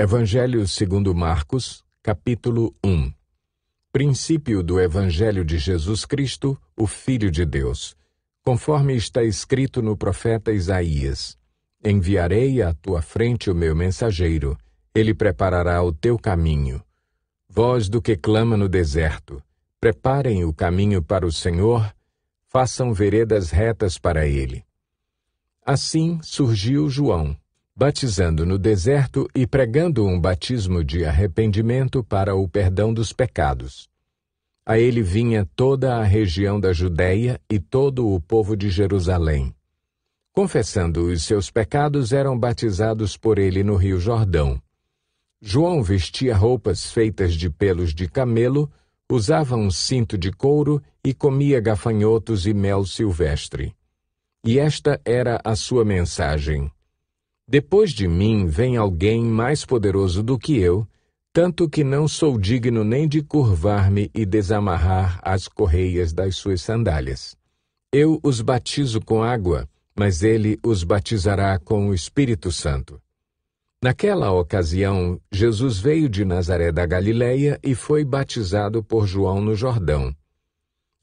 Evangelho segundo Marcos, capítulo 1. Princípio do Evangelho de Jesus Cristo, o Filho de Deus, conforme está escrito no profeta Isaías: Enviarei à tua frente o meu mensageiro, ele preparará o teu caminho. Voz do que clama no deserto: preparem o caminho para o Senhor, façam veredas retas para ele. Assim surgiu João, batizando no deserto e pregando um batismo de arrependimento para o perdão dos pecados. A ele vinha toda a região da Judéia e todo o povo de Jerusalém. Confessando os seus pecados, eram batizados por ele no Rio Jordão. João vestia roupas feitas de pelos de camelo, usava um cinto de couro e comia gafanhotos e mel silvestre. E esta era a sua mensagem: depois de mim vem alguém mais poderoso do que eu, tanto que não sou digno nem de curvar-me e desamarrar as correias das suas sandálias. Eu os batizo com água, mas ele os batizará com o Espírito Santo. Naquela ocasião, Jesus veio de Nazaré da Galileia e foi batizado por João no Jordão.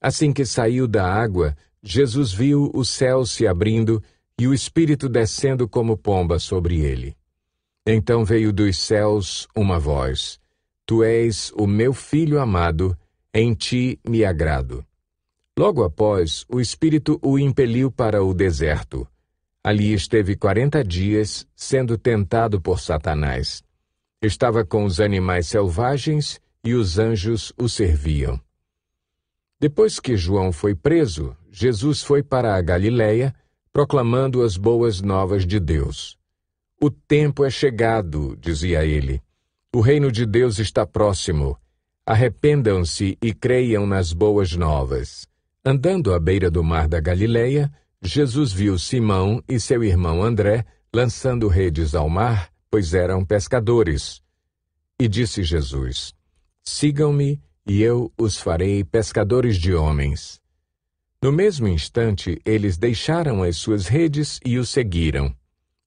Assim que saiu da água, Jesus viu o céu se abrindo e o Espírito descendo como pomba sobre ele. Então veio dos céus uma voz: Tu és o meu Filho amado, em ti me agrado. Logo após, o Espírito o impeliu para o deserto. Ali esteve 40 dias, sendo tentado por Satanás. Estava com os animais selvagens e os anjos o serviam. Depois que João foi preso, Jesus foi para a Galileia, proclamando as boas novas de Deus. O tempo é chegado, dizia ele. O reino de Deus está próximo. Arrependam-se e creiam nas boas novas. Andando à beira do mar da Galileia, Jesus viu Simão e seu irmão André lançando redes ao mar, pois eram pescadores. E disse Jesus: Sigam-me, e eu os farei pescadores de homens. No mesmo instante, eles deixaram as suas redes e o seguiram.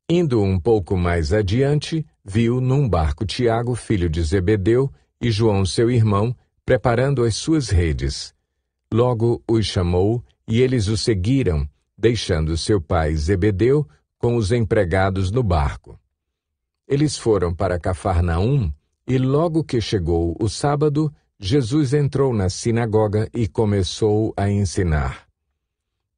Indo um pouco mais adiante, viu num barco Tiago, filho de Zebedeu, e João, seu irmão, preparando as suas redes. Logo os chamou, e eles o seguiram, deixando seu pai Zebedeu com os empregados no barco. Eles foram para Cafarnaum, e logo que chegou o sábado, Jesus entrou na sinagoga e começou a ensinar.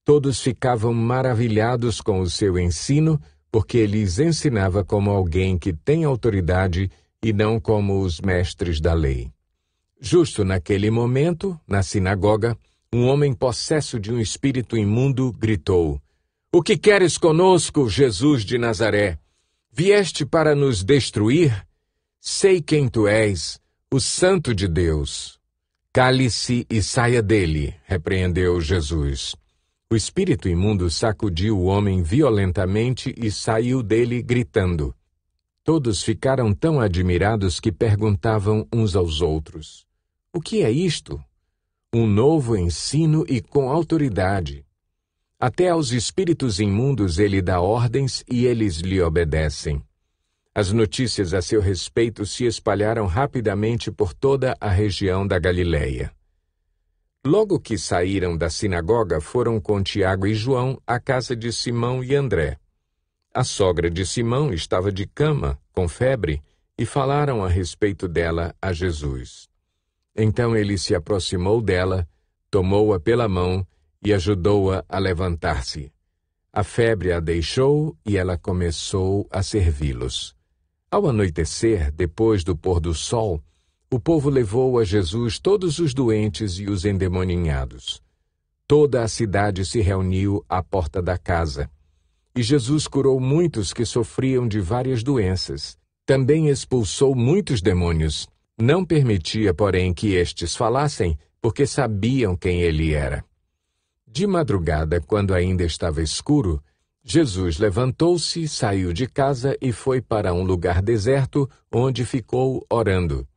Todos ficavam maravilhados com o seu ensino, porque ele lhes ensinava como alguém que tem autoridade e não como os mestres da lei. Justo naquele momento, na sinagoga, um homem possesso de um espírito imundo gritou: O que queres conosco, Jesus de Nazaré? Vieste para nos destruir? Sei quem tu és, o Santo de Deus. Cale-se e saia dele, repreendeu Jesus. O espírito imundo sacudiu o homem violentamente e saiu dele gritando. Todos ficaram tão admirados que perguntavam uns aos outros: O que é isto? Um novo ensino e com autoridade. Até aos espíritos imundos ele dá ordens e eles lhe obedecem. As notícias a seu respeito se espalharam rapidamente por toda a região da Galileia. Logo que saíram da sinagoga, foram com Tiago e João à casa de Simão e André. A sogra de Simão estava de cama, com febre, e falaram a respeito dela a Jesus. Então ele se aproximou dela, tomou-a pela mão e ajudou-a a levantar-se. A febre a deixou e ela começou a servi-los. Ao anoitecer, depois do pôr do sol, o povo levou a Jesus todos os doentes e os endemoninhados. Toda a cidade se reuniu à porta da casa. E Jesus curou muitos que sofriam de várias doenças. Também expulsou muitos demônios. Não permitia, porém, que estes falassem, porque sabiam quem ele era. De madrugada, quando ainda estava escuro, Jesus levantou-se, saiu de casa e foi para um lugar deserto, onde ficou orando.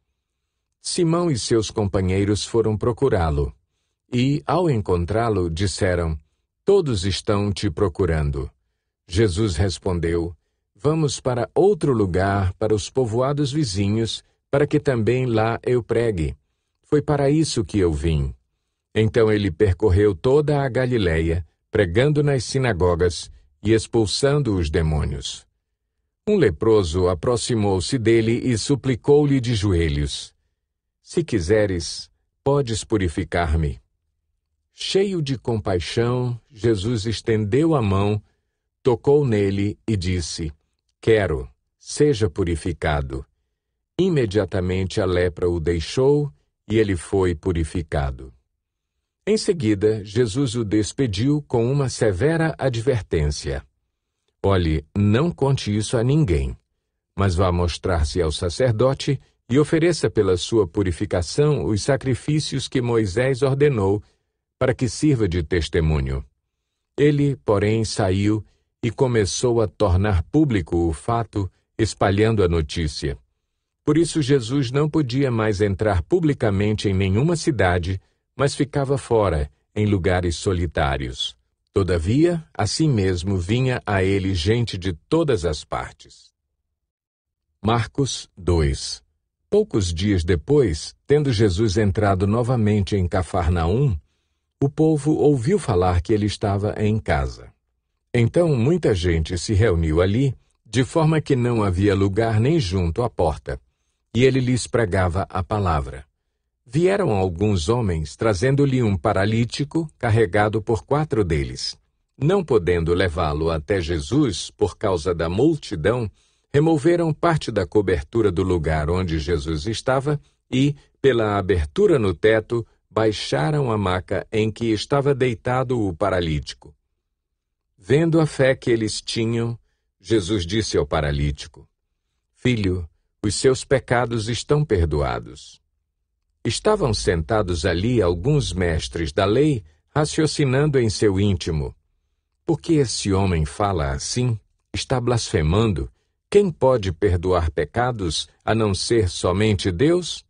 Simão e seus companheiros foram procurá-lo. E, ao encontrá-lo, disseram: Todos estão te procurando. Jesus respondeu: Vamos para outro lugar, para os povoados vizinhos, para que também lá eu pregue. Foi para isso que eu vim. Então ele percorreu toda a Galiléia, pregando nas sinagogas e expulsando os demônios. Um leproso aproximou-se dele e suplicou-lhe de joelhos: Se quiseres, podes purificar-me. Cheio de compaixão, Jesus estendeu a mão, tocou nele e disse: Quero, seja purificado. Imediatamente a lepra o deixou e ele foi purificado. Em seguida, Jesus o despediu com uma severa advertência. Olhe, não conte isso a ninguém, mas vá mostrar-se ao sacerdote e ofereça pela sua purificação os sacrifícios que Moisés ordenou para que sirva de testemunho. Ele, porém, saiu e começou a tornar público o fato, espalhando a notícia. Por isso Jesus não podia mais entrar publicamente em nenhuma cidade, mas ficava fora, em lugares solitários. Todavia, assim mesmo vinha a ele gente de todas as partes. Marcos 2. Poucos dias depois, tendo Jesus entrado novamente em Cafarnaum, o povo ouviu falar que ele estava em casa. Então muita gente se reuniu ali, de forma que não havia lugar nem junto à porta, e ele lhes pregava a palavra. Vieram alguns homens trazendo-lhe um paralítico carregado por 4 deles. Não podendo levá-lo até Jesus por causa da multidão, removeram parte da cobertura do lugar onde Jesus estava e, pela abertura no teto, baixaram a maca em que estava deitado o paralítico. Vendo a fé que eles tinham, Jesus disse ao paralítico: Filho, os seus pecados estão perdoados. Estavam sentados ali alguns mestres da lei, raciocinando em seu íntimo: por que esse homem fala assim? Está blasfemando? Quem pode perdoar pecados, a não ser somente Deus?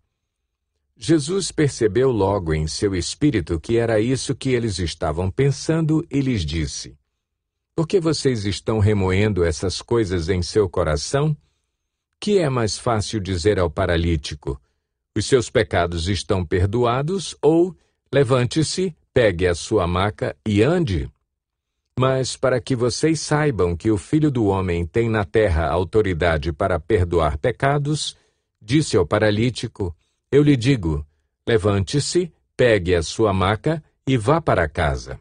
Jesus percebeu logo em seu espírito que era isso que eles estavam pensando e lhes disse: Por que vocês estão remoendo essas coisas em seu coração? Que é mais fácil dizer ao paralítico: os seus pecados estão perdoados, ou levante-se, pegue a sua maca e ande? Mas para que vocês saibam que o Filho do Homem tem na terra autoridade para perdoar pecados, disse ao paralítico: eu lhe digo, levante-se, pegue a sua maca e vá para casa.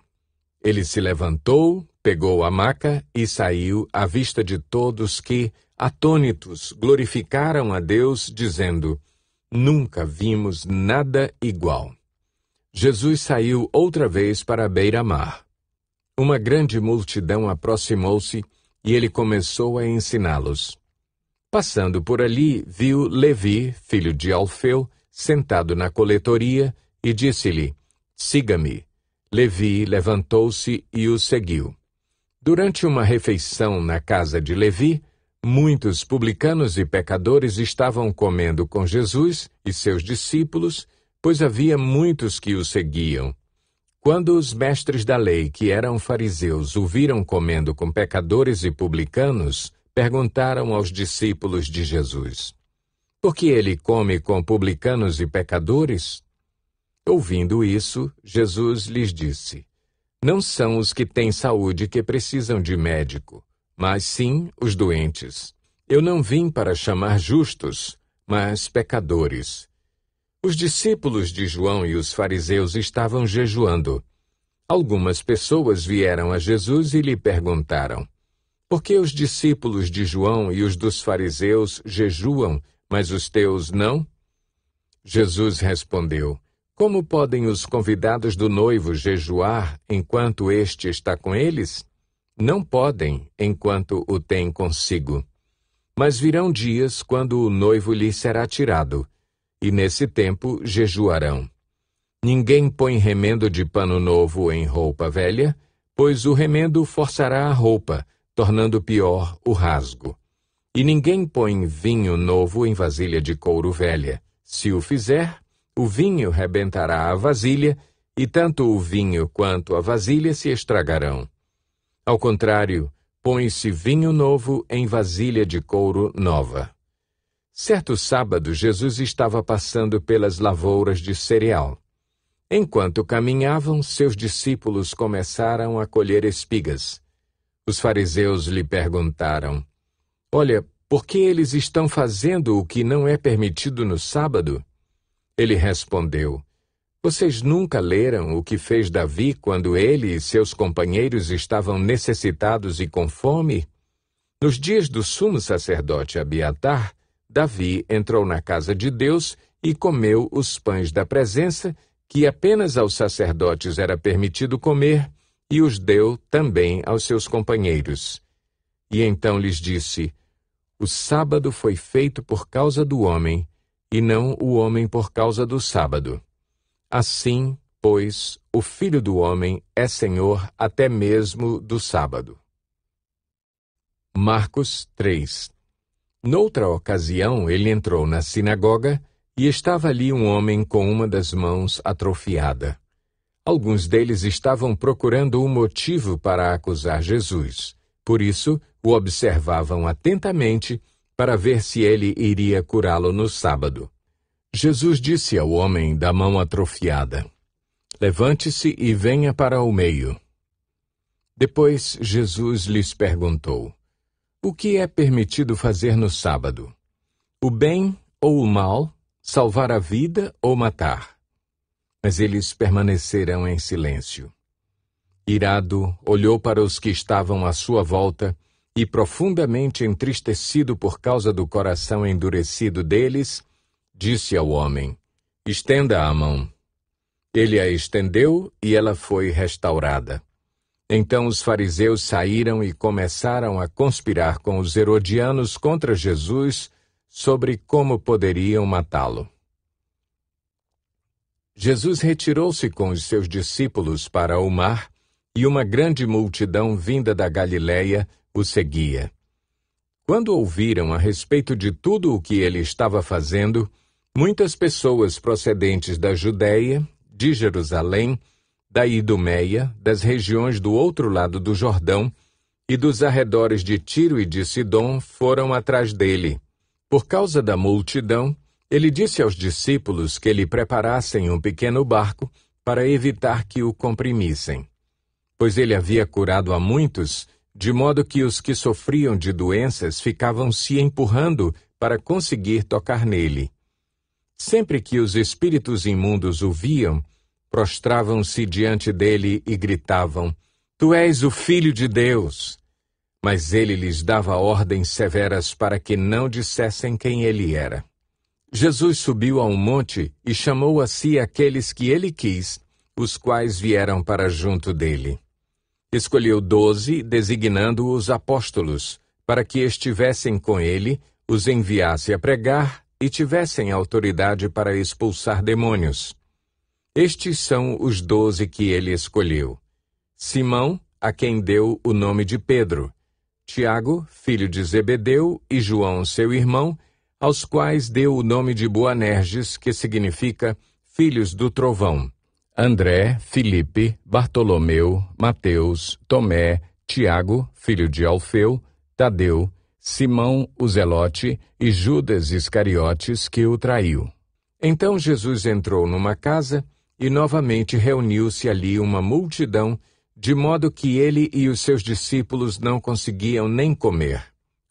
Ele se levantou, pegou a maca e saiu à vista de todos que, atônitos, glorificaram a Deus, dizendo: nunca vimos nada igual. Jesus saiu outra vez para a beira-mar. Uma grande multidão aproximou-se e ele começou a ensiná-los. Passando por ali, viu Levi, filho de Alfeu, sentado na coletoria e disse-lhe: siga-me. Levi levantou-se e o seguiu. Durante uma refeição na casa de Levi, muitos publicanos e pecadores estavam comendo com Jesus e seus discípulos, pois havia muitos que o seguiam. Quando os mestres da lei, que eram fariseus, o viram comendo com pecadores e publicanos, perguntaram aos discípulos de Jesus: por que ele come com publicanos e pecadores? Ouvindo isso, Jesus lhes disse: não são os que têm saúde que precisam de médico, mas sim os doentes. Eu não vim para chamar justos, mas pecadores. Os discípulos de João e os fariseus estavam jejuando. Algumas pessoas vieram a Jesus e lhe perguntaram: por que os discípulos de João e os dos fariseus jejuam, mas os teus não? Jesus respondeu: como podem os convidados do noivo jejuar enquanto este está com eles? Não podem, enquanto o tem consigo. Mas virão dias quando o noivo lhe será tirado, e nesse tempo jejuarão. Ninguém põe remendo de pano novo em roupa velha, pois o remendo forçará a roupa, tornando pior o rasgo. E ninguém põe vinho novo em vasilha de couro velha. Se o fizer, o vinho rebentará a vasilha, e tanto o vinho quanto a vasilha se estragarão. Ao contrário, põe-se vinho novo em vasilha de couro nova. Certo sábado, Jesus estava passando pelas lavouras de cereal. Enquanto caminhavam, seus discípulos começaram a colher espigas. Os fariseus lhe perguntaram: "Olha, por que eles estão fazendo o que não é permitido no sábado?" Ele respondeu: "Vocês nunca leram o que fez Davi quando ele e seus companheiros estavam necessitados e com fome? Nos dias do sumo sacerdote Abiatar, Davi entrou na casa de Deus e comeu os pães da presença, que apenas aos sacerdotes era permitido comer, e os deu também aos seus companheiros. E então lhes disse: o sábado foi feito por causa do homem, e não o homem por causa do sábado. Assim, pois, o Filho do Homem é Senhor até mesmo do sábado." Marcos 3. Noutra ocasião, ele entrou na sinagoga e estava ali um homem com uma das mãos atrofiada. Alguns deles estavam procurando um motivo para acusar Jesus. Por isso, o observavam atentamente para ver se ele iria curá-lo no sábado. Jesus disse ao homem da mão atrofiada: "Levante-se e venha para o meio." Depois, Jesus lhes perguntou: "O que é permitido fazer no sábado? O bem ou o mal? Salvar a vida ou matar?" Mas eles permaneceram em silêncio. Irado, olhou para os que estavam à sua volta e, profundamente entristecido por causa do coração endurecido deles, disse ao homem: "Estenda a mão." Ele a estendeu e ela foi restaurada. Então os fariseus saíram e começaram a conspirar com os herodianos contra Jesus sobre como poderiam matá-lo. Jesus retirou-se com os seus discípulos para o mar, e uma grande multidão vinda da Galiléia o seguia. Quando ouviram a respeito de tudo o que ele estava fazendo, muitas pessoas procedentes da Judéia, de Jerusalém, da Idumeia, das regiões do outro lado do Jordão e dos arredores de Tiro e de Sidom foram atrás dele. Por causa da multidão, ele disse aos discípulos que lhe preparassem um pequeno barco para evitar que o comprimissem. Pois ele havia curado a muitos, de modo que os que sofriam de doenças ficavam se empurrando para conseguir tocar nele. Sempre que os espíritos imundos o viam, prostravam-se diante dele e gritavam: "Tu és o Filho de Deus!" Mas ele lhes dava ordens severas para que não dissessem quem ele era. Jesus subiu a um monte e chamou a si aqueles que ele quis, os quais vieram para junto dele. Escolheu 12, designando-os apóstolos, para que estivessem com ele, os enviasse a pregar e tivessem autoridade para expulsar demônios. Estes são os 12 que ele escolheu: Simão, a quem deu o nome de Pedro; Tiago, filho de Zebedeu, e João, seu irmão, aos quais deu o nome de Boanerges, que significa filhos do trovão; André, Filipe, Bartolomeu, Mateus, Tomé, Tiago, filho de Alfeu, Tadeu, Simão o Zelote e Judas Iscariotes, que o traiu. Então Jesus entrou numa casa e novamente reuniu-se ali uma multidão, de modo que ele e os seus discípulos não conseguiam nem comer.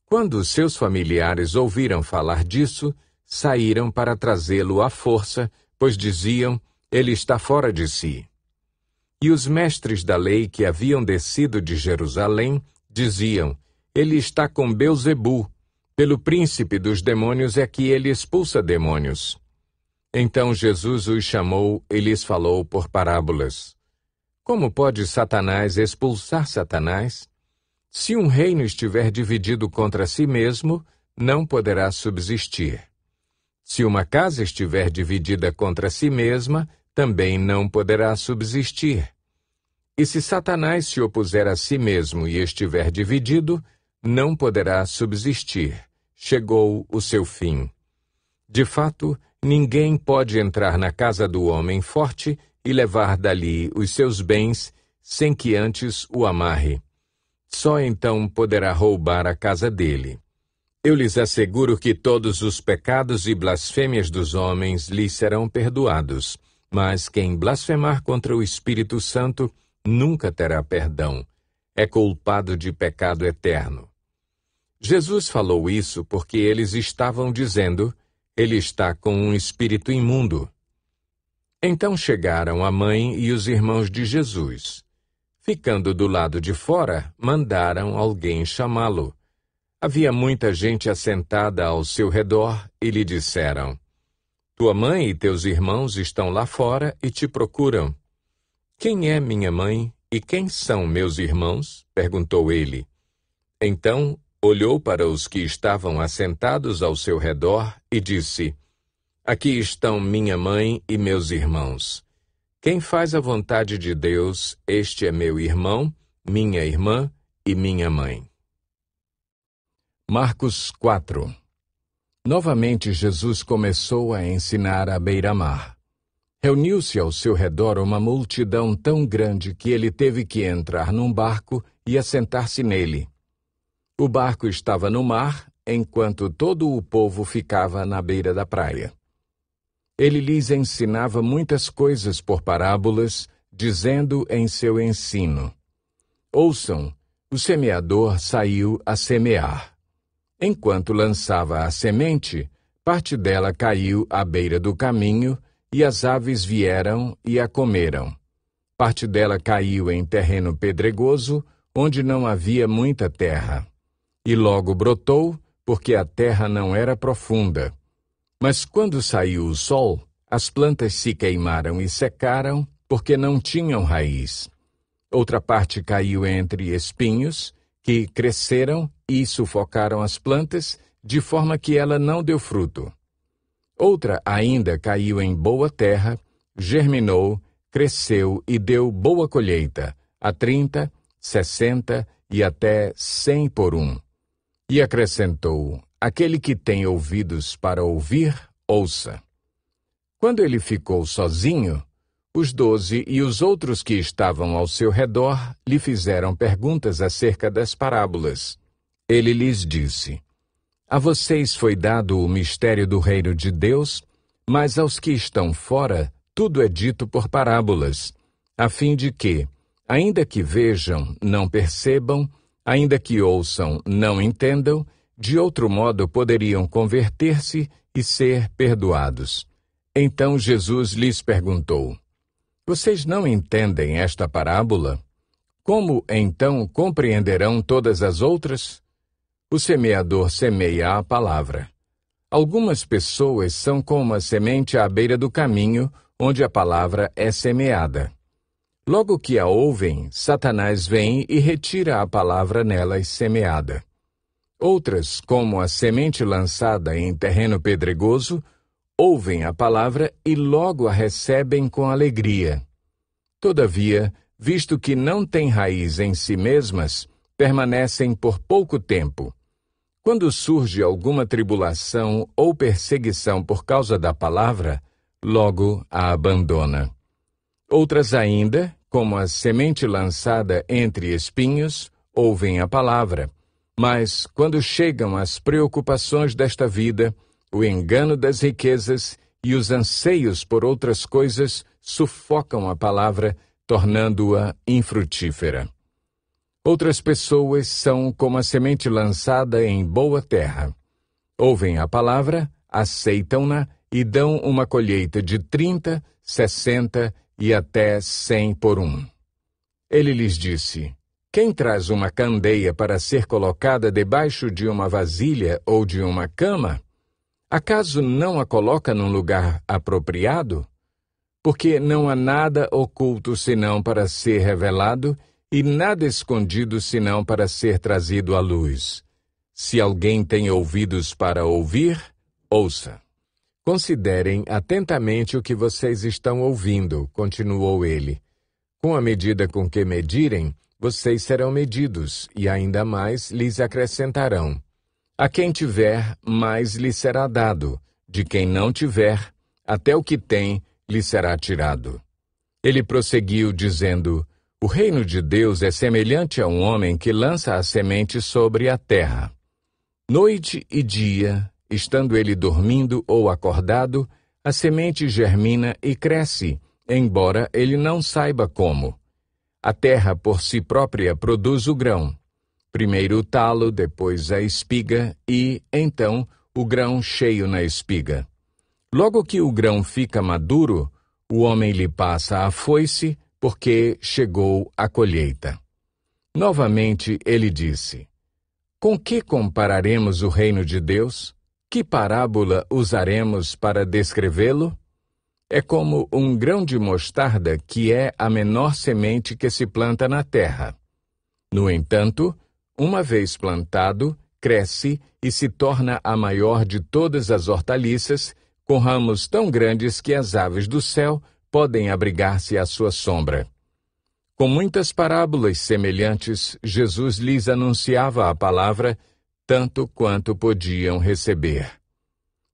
Quando seus familiares ouviram falar disso, saíram para trazê-lo à força, pois diziam: "Ele está fora de si." E os mestres da lei que haviam descido de Jerusalém diziam: "Ele está com Belzebu, pelo príncipe dos demônios é que ele expulsa demônios." Então Jesus os chamou e lhes falou por parábolas: "Como pode Satanás expulsar Satanás? Se um reino estiver dividido contra si mesmo, não poderá subsistir. Se uma casa estiver dividida contra si mesma, também não poderá subsistir. E se Satanás se opuser a si mesmo e estiver dividido, não poderá subsistir. Chegou o seu fim. De fato, ninguém pode entrar na casa do homem forte e levar dali os seus bens, sem que antes o amarre. só então poderá roubar a casa dele. Eu lhes asseguro que todos os pecados e blasfêmias dos homens lhes serão perdoados, mas quem blasfemar contra o Espírito Santo nunca terá perdão. É culpado de pecado eterno. Jesus falou isso porque eles estavam dizendo: ele está com um espírito imundo. Então chegaram a mãe e os irmãos de Jesus. Ficando do lado de fora, mandaram alguém chamá-lo. Havia muita gente assentada ao seu redor e lhe disseram: tua mãe e teus irmãos estão lá fora e te procuram. Quem é minha mãe e quem são meus irmãos? Perguntou ele. Então olhou para os que estavam assentados ao seu redor e disse: aqui estão minha mãe e meus irmãos. Quem faz a vontade de Deus, este é meu irmão, minha irmã e minha mãe. Marcos 4. Novamente Jesus começou a ensinar à beira-mar. Reuniu-se ao seu redor uma multidão tão grande que ele teve que entrar num barco e assentar-se nele. O barco estava no mar, enquanto todo o povo ficava na beira da praia. Ele lhes ensinava muitas coisas por parábolas, dizendo em seu ensino: ouçam, o semeador saiu a semear. Enquanto lançava a semente, parte dela caiu à beira do caminho, e as aves vieram e a comeram. Parte dela caiu em terreno pedregoso, onde não havia muita terra. E logo brotou, porque a terra não era profunda. Mas quando saiu o sol, as plantas se queimaram e secaram, porque não tinham raiz. Outra parte caiu entre espinhos, que cresceram e sufocaram as plantas, de forma que ela não deu fruto. Outra ainda caiu em boa terra, germinou, cresceu e deu boa colheita, a 30, 60 e até 100 por um. E acrescentou: aquele que tem ouvidos para ouvir, ouça. Quando ele ficou sozinho, os 12 e os outros que estavam ao seu redor lhe fizeram perguntas acerca das parábolas. Ele lhes disse: a vocês foi dado o mistério do reino de Deus, mas aos que estão fora, tudo é dito por parábolas, a fim de que, ainda que vejam, não percebam, ainda que ouçam, não entendam, de outro modo poderiam converter-se e ser perdoados. Então Jesus lhes perguntou: vocês não entendem esta parábola? Como, então, compreenderão todas as outras? O semeador semeia a palavra. Algumas pessoas são como a semente à beira do caminho, onde a palavra é semeada. Logo que a ouvem, Satanás vem e retira a palavra nelas semeada. Outras, como a semente lançada em terreno pedregoso, ouvem a palavra e logo a recebem com alegria. Todavia, visto que não têm raiz em si mesmas, permanecem por pouco tempo. Quando surge alguma tribulação ou perseguição por causa da palavra, logo a abandona. Outras ainda, como a semente lançada entre espinhos, ouvem a palavra, mas quando chegam as preocupações desta vida, o engano das riquezas e os anseios por outras coisas sufocam a palavra, tornando-a infrutífera. Outras pessoas são como a semente lançada em boa terra. Ouvem a palavra, aceitam-na e dão uma colheita de 30, 60 e até 100 por um. Ele lhes disse: quem traz uma candeia para ser colocada debaixo de uma vasilha ou de uma cama? Acaso não a coloca num lugar apropriado? Porque não há nada oculto senão para ser revelado, e nada escondido senão para ser trazido à luz. Se alguém tem ouvidos para ouvir, ouça. Considerem atentamente o que vocês estão ouvindo, continuou ele. Com a medida com que medirem, vocês serão medidos, e ainda mais lhes acrescentarão. A quem tiver, mais lhe será dado. De quem não tiver, até o que tem, lhe será tirado. Ele prosseguiu, dizendo: O reino de Deus é semelhante a um homem que lança a semente sobre a terra. Noite e dia, estando ele dormindo ou acordado, a semente germina e cresce, embora ele não saiba como. A terra por si própria produz o grão. Primeiro o talo, depois a espiga e, então, o grão cheio na espiga. Logo que o grão fica maduro, o homem lhe passa a foice, porque chegou a colheita. Novamente ele disse: Com que compararemos o reino de Deus? Que parábola usaremos para descrevê-lo? É como um grão de mostarda, que é a menor semente que se planta na terra. No entanto, uma vez plantado, cresce e se torna a maior de todas as hortaliças, com ramos tão grandes que as aves do céu podem abrigar-se à sua sombra. Com muitas parábolas semelhantes, Jesus lhes anunciava a palavra, tanto quanto podiam receber.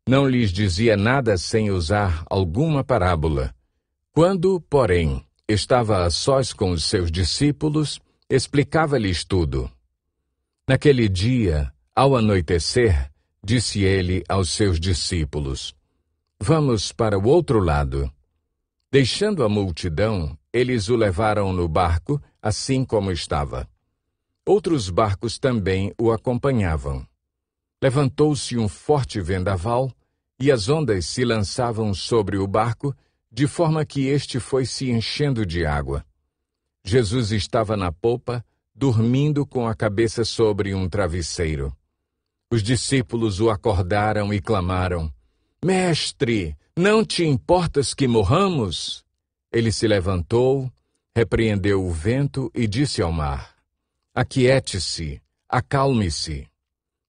Não lhes dizia nada sem usar alguma parábola. Quando, porém, estava a sós com os seus discípulos, explicava-lhes tudo. Naquele dia, ao anoitecer, disse ele aos seus discípulos: Vamos para o outro lado. Deixando a multidão, eles o levaram no barco, assim como estava. Outros barcos também o acompanhavam. Levantou-se um forte vendaval, e as ondas se lançavam sobre o barco, de forma que este foi se enchendo de água. Jesus estava na popa, dormindo com a cabeça sobre um travesseiro. Os discípulos o acordaram e clamaram: Mestre, não te importas que morramos? Ele se levantou, repreendeu o vento e disse ao mar: Aquiete-se, acalme-se.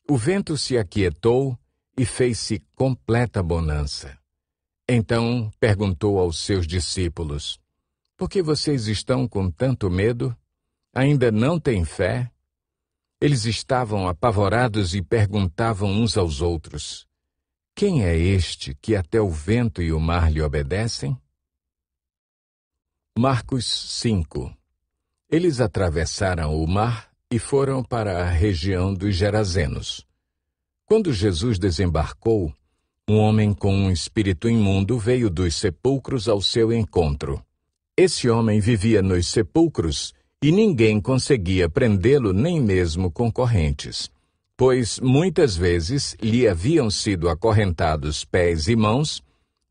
O vento se aquietou e fez-se completa bonança. Então perguntou aos seus discípulos: Por que vocês estão com tanto medo? Ainda não têm fé? Eles estavam apavorados e perguntavam uns aos outros: Quem é este que até o vento e o mar lhe obedecem? Marcos 5. Eles atravessaram o mar e foram para a região dos Gerazenos. Quando Jesus desembarcou, um homem com um espírito imundo veio dos sepulcros ao seu encontro. Esse homem vivia nos sepulcros e ninguém conseguia prendê-lo nem mesmo com correntes, pois muitas vezes lhe haviam sido acorrentados pés e mãos,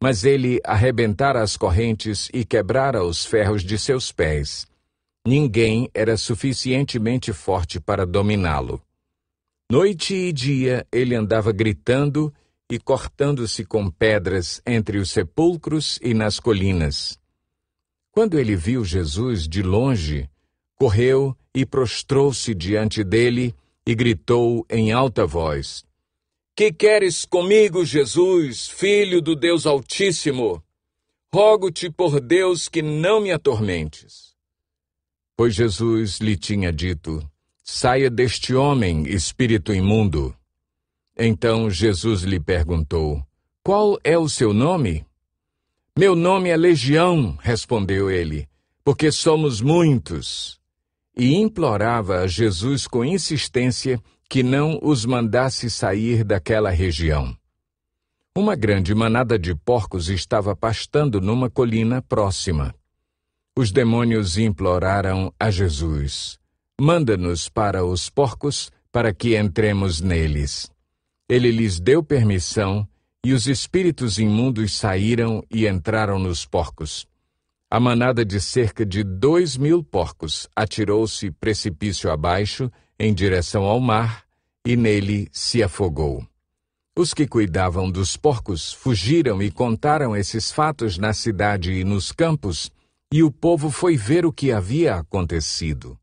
mas ele arrebentara as correntes e quebrara os ferros de seus pés. Ninguém era suficientemente forte para dominá-lo. Noite e dia ele andava gritando e cortando-se com pedras entre os sepulcros e nas colinas. Quando ele viu Jesus de longe, correu e prostrou-se diante dele e gritou em alta voz: Que queres comigo, Jesus, Filho do Deus Altíssimo? Rogo-te por Deus que não me atormentes. Pois Jesus lhe tinha dito: Saia deste homem, espírito imundo. Então Jesus lhe perguntou: Qual é o seu nome? Meu nome é Legião, respondeu ele, porque somos muitos. E implorava a Jesus com insistência que não os mandasse sair daquela região. Uma grande manada de porcos estava pastando numa colina próxima. Os demônios imploraram a Jesus: Manda-nos para os porcos, para que entremos neles. Ele lhes deu permissão, e os espíritos imundos saíram e entraram nos porcos. A manada de cerca de 2.000 porcos atirou-se precipício abaixo, em direção ao mar, e nele se afogou. Os que cuidavam dos porcos fugiram e contaram esses fatos na cidade e nos campos, e o povo foi ver o que havia acontecido.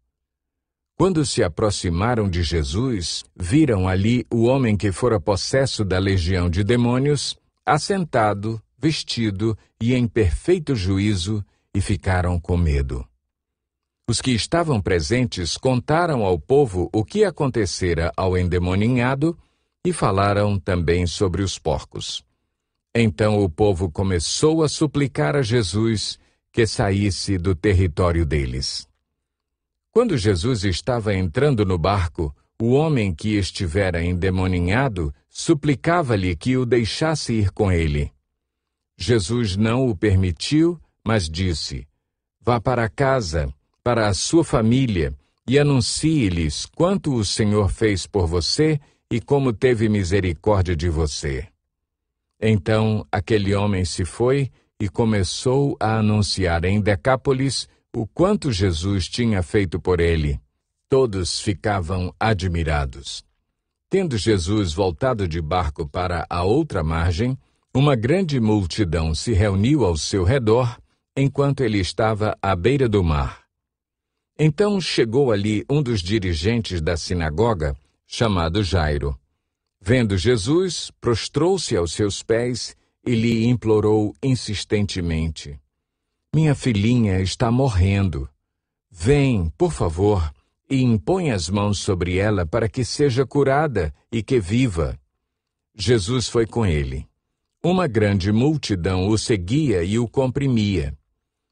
Quando se aproximaram de Jesus, viram ali o homem que fora possesso da legião de demônios, assentado, vestido e em perfeito juízo, e ficaram com medo. Os que estavam presentes contaram ao povo o que acontecera ao endemoninhado e falaram também sobre os porcos. Então o povo começou a suplicar a Jesus que saísse do território deles. Quando Jesus estava entrando no barco, o homem que estivera endemoninhado suplicava-lhe que o deixasse ir com ele. Jesus não o permitiu, mas disse: Vá para casa, para a sua família, e anuncie-lhes quanto o Senhor fez por você e como teve misericórdia de você. Então aquele homem se foi e começou a anunciar em Decápolis o quanto Jesus tinha feito por ele. Todos ficavam admirados. Tendo Jesus voltado de barco para a outra margem, uma grande multidão se reuniu ao seu redor, enquanto ele estava à beira do mar. Então chegou ali um dos dirigentes da sinagoga, chamado Jairo. Vendo Jesus, prostrou-se aos seus pés e lhe implorou insistentemente: Minha filhinha está morrendo. Vem, por favor, e impõe as mãos sobre ela para que seja curada e que viva. Jesus foi com ele. Uma grande multidão o seguia e o comprimia.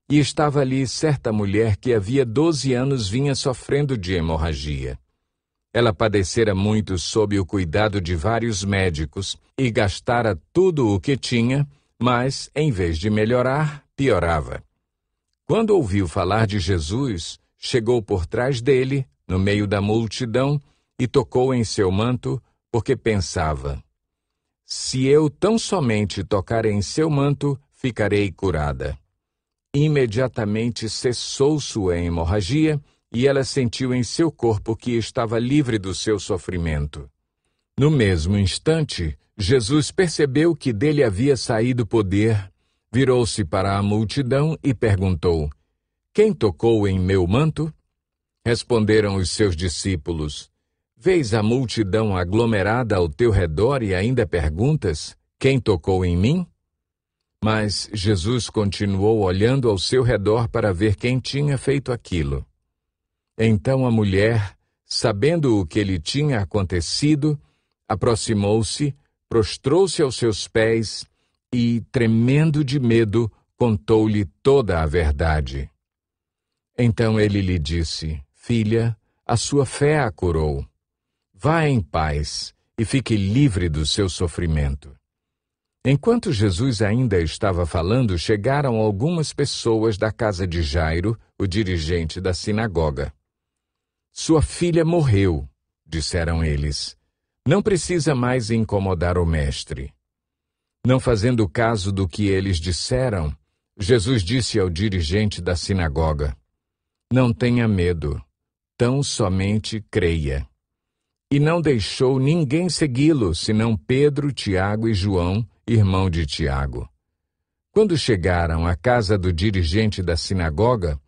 E estava ali certa mulher que havia 12 anos vinha sofrendo de hemorragia. Ela padecera muito sob o cuidado de vários médicos e gastara tudo o que tinha, mas, em vez de melhorar, piorava. Quando ouviu falar de Jesus, chegou por trás dele, no meio da multidão, e tocou em seu manto, porque pensava: Se eu tão somente tocar em seu manto, ficarei curada. Imediatamente cessou sua hemorragia, e ela sentiu em seu corpo que estava livre do seu sofrimento. No mesmo instante, Jesus percebeu que dele havia saído poder, virou-se para a multidão e perguntou: Quem tocou em meu manto? Responderam os seus discípulos: Vês a multidão aglomerada ao teu redor e ainda perguntas: Quem tocou em mim? Mas Jesus continuou olhando ao seu redor para ver quem tinha feito aquilo. Então a mulher, sabendo o que lhe tinha acontecido, aproximou-se, prostrou-se aos seus pés e, tremendo de medo, contou-lhe toda a verdade. Então ele lhe disse: Filha, a sua fé a curou. Vá em paz e fique livre do seu sofrimento. Enquanto Jesus ainda estava falando, chegaram algumas pessoas da casa de Jairo, o dirigente da sinagoga. Sua filha morreu, disseram eles. Não precisa mais incomodar o mestre. Não fazendo caso do que eles disseram, Jesus disse ao dirigente da sinagoga: Não tenha medo, tão somente creia. E não deixou ninguém segui-lo, senão Pedro, Tiago e João, irmão de Tiago. Quando chegaram à casa do dirigente da sinagoga,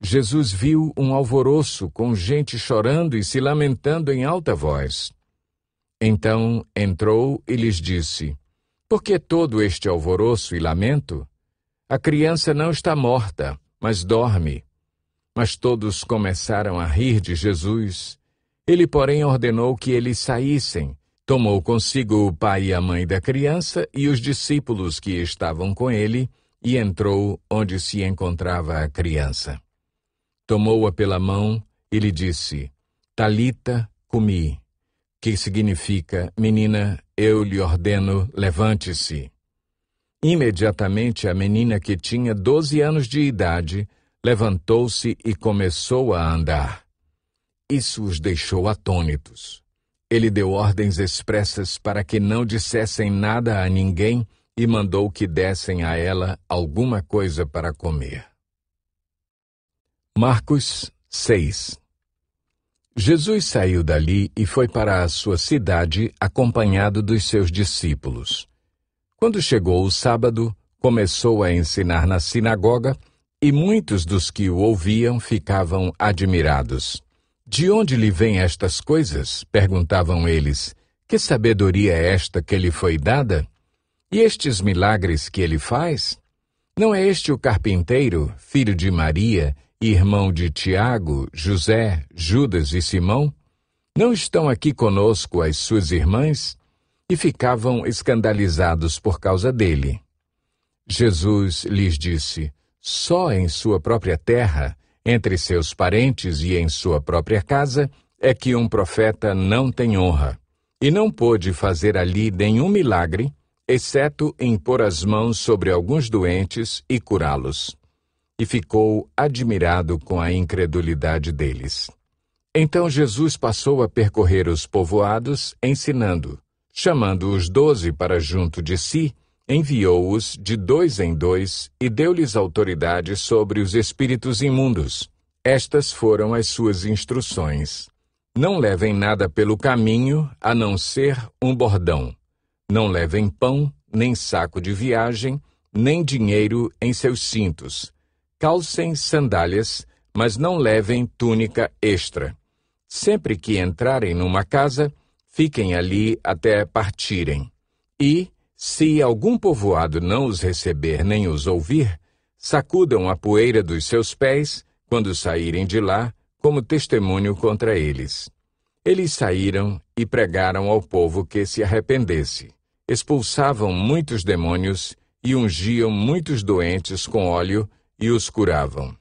Jesus viu um alvoroço com gente chorando e se lamentando em alta voz. Então entrou e lhes disse: Por que todo este alvoroço e lamento? A criança não está morta, mas dorme. Mas todos começaram a rir de Jesus. Ele, porém, ordenou que eles saíssem. Tomou consigo o pai e a mãe da criança e os discípulos que estavam com ele, e entrou onde se encontrava a criança. Tomou-a pela mão e lhe disse: Talita cumi, que significa: Menina, eu lhe ordeno, levante-se. Imediatamente a menina, que tinha 12 anos de idade, levantou-se e começou a andar. Isso os deixou atônitos. Ele deu ordens expressas para que não dissessem nada a ninguém e mandou que dessem a ela alguma coisa para comer. Marcos 6. Jesus saiu dali e foi para a sua cidade acompanhado dos seus discípulos. Quando chegou o sábado, começou a ensinar na sinagoga e muitos dos que o ouviam ficavam admirados. De onde lhe vêm estas coisas? Perguntavam eles. Que sabedoria é esta que lhe foi dada? E estes milagres que ele faz? Não é este o carpinteiro, filho de Maria, irmão de Tiago, José, Judas e Simão? Não estão aqui conosco as suas irmãs? E ficavam escandalizados por causa dele. Jesus lhes disse: Só em sua própria terra, Entre seus parentes e em sua própria casa é que um profeta não tem honra. E não pôde fazer ali nenhum milagre, exceto impor as mãos sobre alguns doentes e curá-los. E ficou admirado com a incredulidade deles. Então Jesus passou a percorrer os povoados, ensinando. Chamando os 12 para junto de si, enviou-os de 2 em 2 e deu-lhes autoridade sobre os espíritos imundos. Estas foram as suas instruções. Não levem nada pelo caminho, a não ser um bordão. Não levem pão, nem saco de viagem, nem dinheiro em seus cintos. Calcem sandálias, mas não levem túnica extra. Sempre que entrarem numa casa, fiquem ali até partirem. E, se algum povoado não os receber nem os ouvir, sacudam a poeira dos seus pés, quando saírem de lá, como testemunho contra eles. Eles saíram e pregaram ao povo que se arrependesse. Expulsavam muitos demônios e ungiam muitos doentes com óleo e os curavam.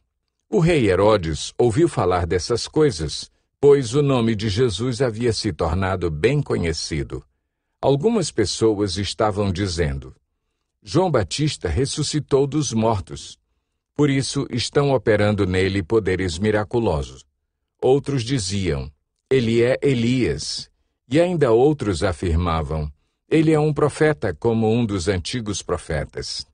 O rei Herodes ouviu falar dessas coisas, pois o nome de Jesus havia se tornado bem conhecido. Algumas pessoas estavam dizendo: João Batista ressuscitou dos mortos. Por isso estão operando nele poderes miraculosos. Outros diziam: ele é Elias. E ainda outros afirmavam: ele é um profeta como um dos antigos profetas.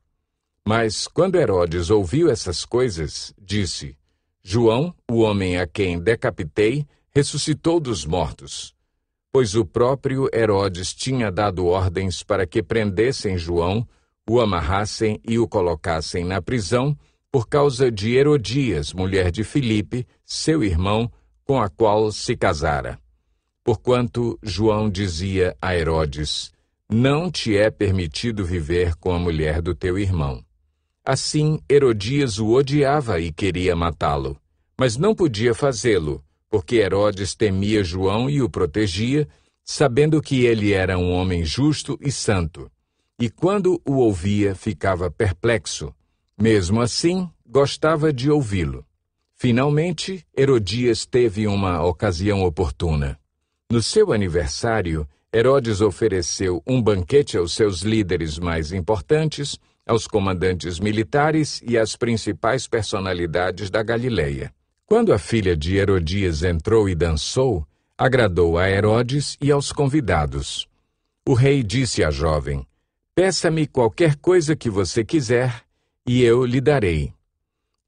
Mas quando Herodes ouviu essas coisas, disse: João, o homem a quem decapitei, ressuscitou dos mortos. Pois o próprio Herodes tinha dado ordens para que prendessem João, o amarrassem e o colocassem na prisão, por causa de Herodias, mulher de Filipe, seu irmão, com a qual se casara. Porquanto João dizia a Herodes: não te é permitido viver com a mulher do teu irmão. Assim, Herodias o odiava e queria matá-lo, mas não podia fazê-lo, porque Herodes temia João e o protegia, sabendo que ele era um homem justo e santo. E quando o ouvia, ficava perplexo. Mesmo assim, gostava de ouvi-lo. Finalmente, Herodias teve uma ocasião oportuna. No seu aniversário, Herodes ofereceu um banquete aos seus líderes mais importantes, aos comandantes militares e às principais personalidades da Galileia. Quando a filha de Herodias entrou e dançou, agradou a Herodes e aos convidados. O rei disse à jovem: peça-me qualquer coisa que você quiser, e eu lhe darei.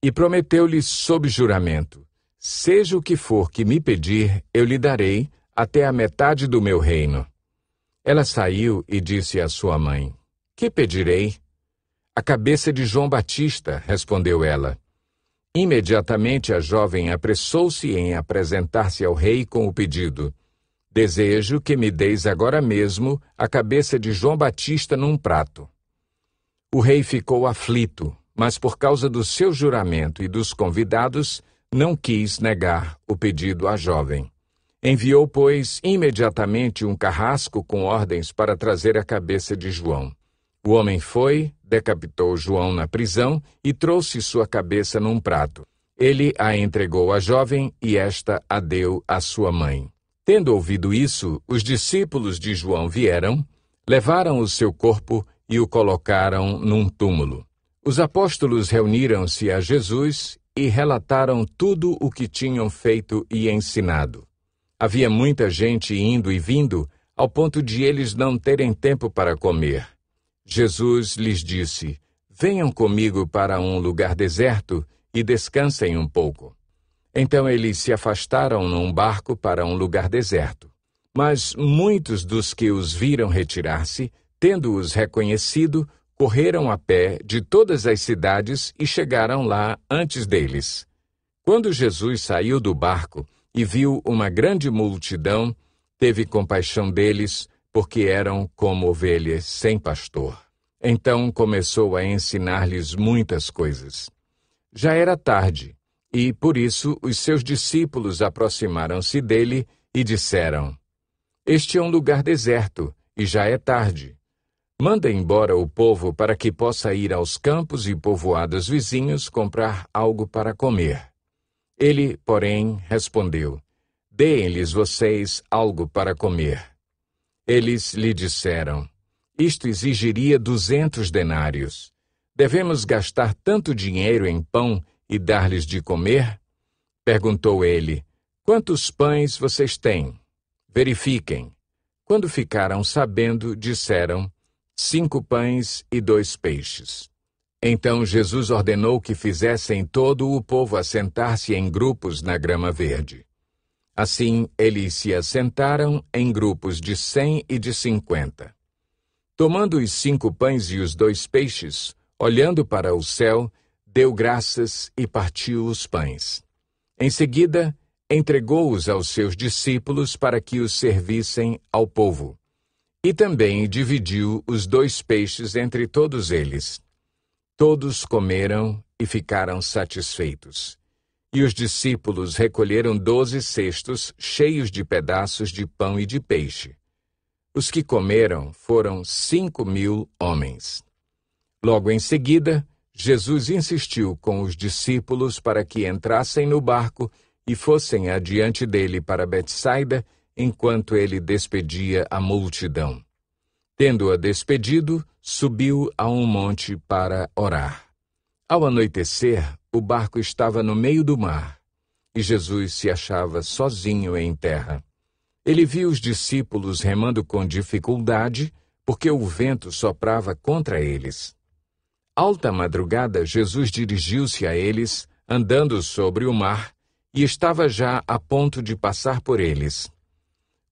E prometeu-lhe sob juramento: seja o que for que me pedir, eu lhe darei, até a metade do meu reino. Ela saiu e disse à sua mãe: que pedirei? A cabeça de João Batista, respondeu ela. Imediatamente a jovem apressou-se em apresentar-se ao rei com o pedido: desejo que me deis agora mesmo a cabeça de João Batista num prato. O rei ficou aflito, mas por causa do seu juramento e dos convidados, não quis negar o pedido à jovem. Enviou, pois, imediatamente um carrasco com ordens para trazer a cabeça de João. O homem foi, decapitou João na prisão e trouxe sua cabeça num prato. Ele a entregou à jovem e esta a deu à sua mãe. Tendo ouvido isso, os discípulos de João vieram, levaram o seu corpo e o colocaram num túmulo. Os apóstolos reuniram-se a Jesus e relataram tudo o que tinham feito e ensinado. Havia muita gente indo e vindo, ao ponto de eles não terem tempo para comer. Jesus lhes disse: venham comigo para um lugar deserto e descansem um pouco. Então eles se afastaram num barco para um lugar deserto. Mas muitos dos que os viram retirar-se, tendo-os reconhecido, correram a pé de todas as cidades e chegaram lá antes deles. Quando Jesus saiu do barco e viu uma grande multidão, teve compaixão deles, porque eram como ovelhas sem pastor. Então começou a ensinar-lhes muitas coisas. Já era tarde, e por isso os seus discípulos aproximaram-se dele e disseram: este é um lugar deserto, e já é tarde. Manda embora o povo para que possa ir aos campos e povoados vizinhos comprar algo para comer. Ele, porém, respondeu: Deem-lhes vocês algo para comer. Eles lhe disseram: Isto exigiria 200 denários. Devemos gastar tanto dinheiro em pão e dar-lhes de comer? Perguntou ele: Quantos pães vocês têm? Verifiquem. Quando ficaram sabendo, disseram: 5 pães e 2 peixes. Então Jesus ordenou que fizessem todo o povo assentar-se em grupos na grama verde. Assim, eles se assentaram em grupos de 100 e de 50. Tomando os 5 pães e os 2 peixes, olhando para o céu, deu graças e partiu os pães. Em seguida, entregou-os aos seus discípulos para que os servissem ao povo. E também dividiu os 2 peixes entre todos eles. Todos comeram e ficaram satisfeitos. E os discípulos recolheram 12 cestos cheios de pedaços de pão e de peixe. Os que comeram foram 5.000 homens. Logo em seguida, Jesus insistiu com os discípulos para que entrassem no barco e fossem adiante dele para Betsaida, enquanto ele despedia a multidão. Tendo-a despedido, subiu a um monte para orar. Ao anoitecer, o barco estava no meio do mar, e Jesus se achava sozinho em terra. Ele viu os discípulos remando com dificuldade, porque o vento soprava contra eles. Alta madrugada, Jesus dirigiu-se a eles, andando sobre o mar, e estava já a ponto de passar por eles.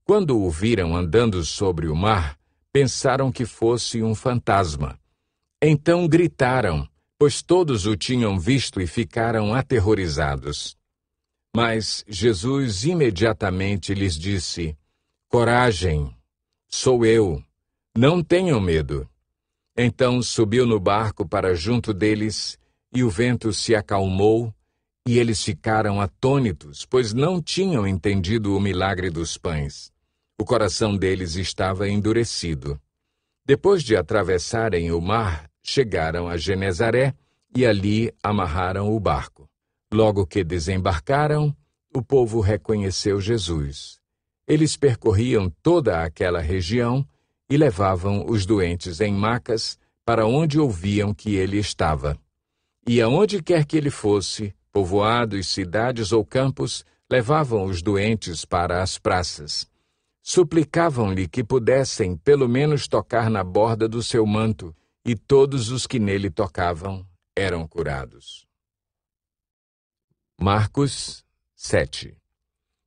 Quando o viram andando sobre o mar, pensaram que fosse um fantasma. Então gritaram, pois todos o tinham visto e ficaram aterrorizados. Mas Jesus imediatamente lhes disse: Coragem, sou eu, não tenham medo. Então subiu no barco para junto deles, e o vento se acalmou, e eles ficaram atônitos, pois não tinham entendido o milagre dos pães. O coração deles estava endurecido. Depois de atravessarem o mar, chegaram a Genezaré e ali amarraram o barco. Logo que desembarcaram, o povo reconheceu Jesus. Eles percorriam toda aquela região e levavam os doentes em macas para onde ouviam que ele estava. E aonde quer que ele fosse, povoados, cidades ou campos, levavam os doentes para as praças. Suplicavam-lhe que pudessem pelo menos tocar na borda do seu manto, e todos os que nele tocavam eram curados. Marcos 7.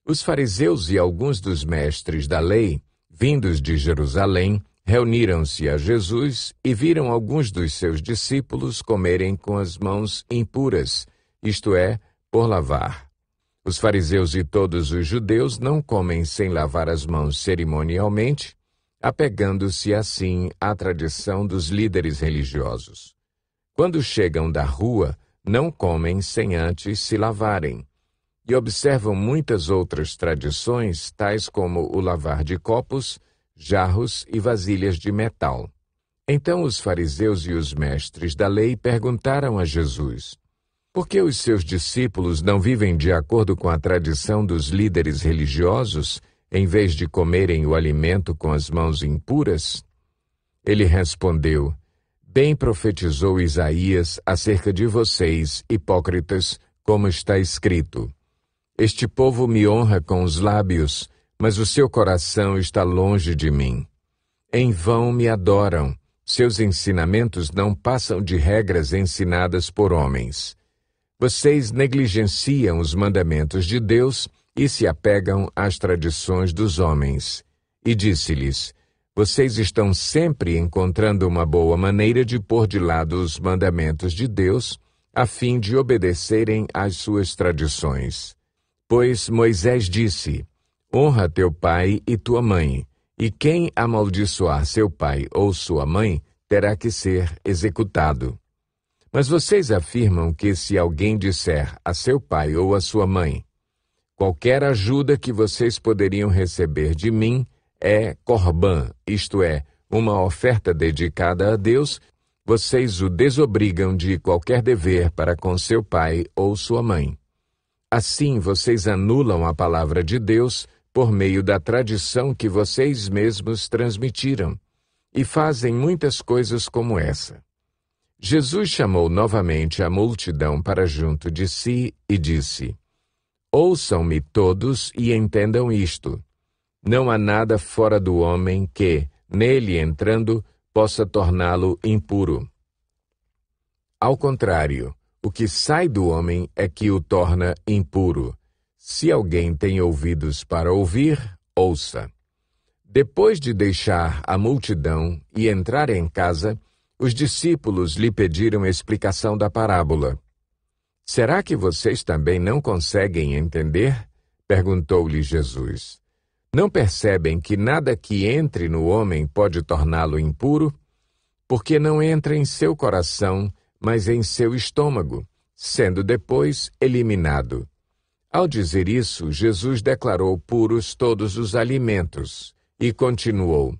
Os fariseus e alguns dos mestres da lei, vindos de Jerusalém, reuniram-se a Jesus e viram alguns dos seus discípulos comerem com as mãos impuras, isto é, por lavar. Os fariseus e todos os judeus não comem sem lavar as mãos cerimonialmente, apegando-se assim à tradição dos líderes religiosos. Quando chegam da rua, não comem sem antes se lavarem, e observam muitas outras tradições, tais como o lavar de copos, jarros e vasilhas de metal. Então os fariseus e os mestres da lei perguntaram a Jesus: por que os seus discípulos não vivem de acordo com a tradição dos líderes religiosos, em vez de comerem o alimento com as mãos impuras? Ele respondeu: bem profetizou Isaías acerca de vocês, hipócritas, como está escrito: este povo me honra com os lábios, mas o seu coração está longe de mim. Em vão me adoram, seus ensinamentos não passam de regras ensinadas por homens. Vocês negligenciam os mandamentos de Deus e se apegam às tradições dos homens. E disse-lhes: vocês estão sempre encontrando uma boa maneira de pôr de lado os mandamentos de Deus, a fim de obedecerem às suas tradições. Pois Moisés disse: honra teu pai e tua mãe, e quem amaldiçoar seu pai ou sua mãe terá que ser executado. Mas vocês afirmam que se alguém disser a seu pai ou a sua mãe: qualquer ajuda que vocês poderiam receber de mim é corbã, isto é, uma oferta dedicada a Deus, vocês o desobrigam de qualquer dever para com seu pai ou sua mãe. Assim vocês anulam a palavra de Deus por meio da tradição que vocês mesmos transmitiram, e fazem muitas coisas como essa. Jesus chamou novamente a multidão para junto de si e disse: Ouçam-me todos e entendam isto. Não há nada fora do homem que, nele entrando, possa torná-lo impuro. Ao contrário, o que sai do homem é que o torna impuro. Se alguém tem ouvidos para ouvir, ouça. Depois de deixar a multidão e entrar em casa, os discípulos lhe pediram explicação da parábola. Será que vocês também não conseguem entender? Perguntou-lhe Jesus. Não percebem que nada que entre no homem pode torná-lo impuro? Porque não entra em seu coração, mas em seu estômago, sendo depois eliminado. Ao dizer isso, Jesus declarou puros todos os alimentos e continuou: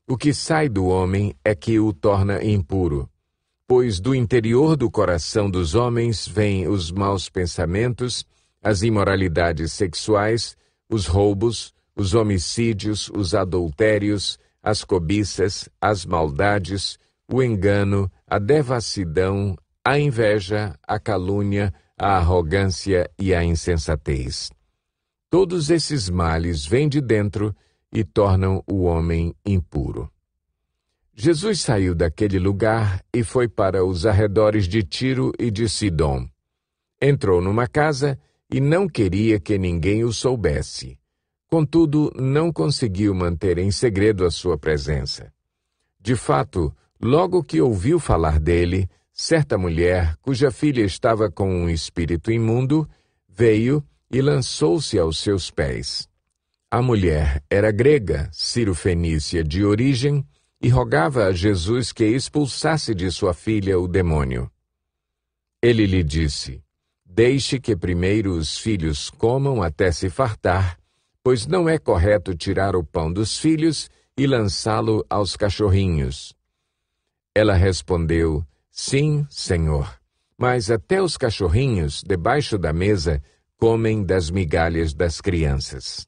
O que sai do homem é que o torna impuro, pois do interior do coração dos homens vêm os maus pensamentos, as imoralidades sexuais, os roubos, os homicídios, os adultérios, as cobiças, as maldades, o engano, a devassidão, a inveja, a calúnia, a arrogância e a insensatez. Todos esses males vêm de dentro e tornam o homem impuro. Jesus saiu daquele lugar e foi para os arredores de Tiro e de Sidom. Entrou numa casa e não queria que ninguém o soubesse. Contudo, não conseguiu manter em segredo a sua presença. De fato, logo que ouviu falar dele, certa mulher, cuja filha estava com um espírito imundo, veio e lançou-se aos seus pés. A mulher era grega, cirofenícia de origem, e rogava a Jesus que expulsasse de sua filha o demônio. Ele lhe disse: Deixe que primeiro os filhos comam até se fartar, pois não é correto tirar o pão dos filhos e lançá-lo aos cachorrinhos. Ela respondeu: Sim, Senhor, mas até os cachorrinhos, debaixo da mesa, comem das migalhas das crianças.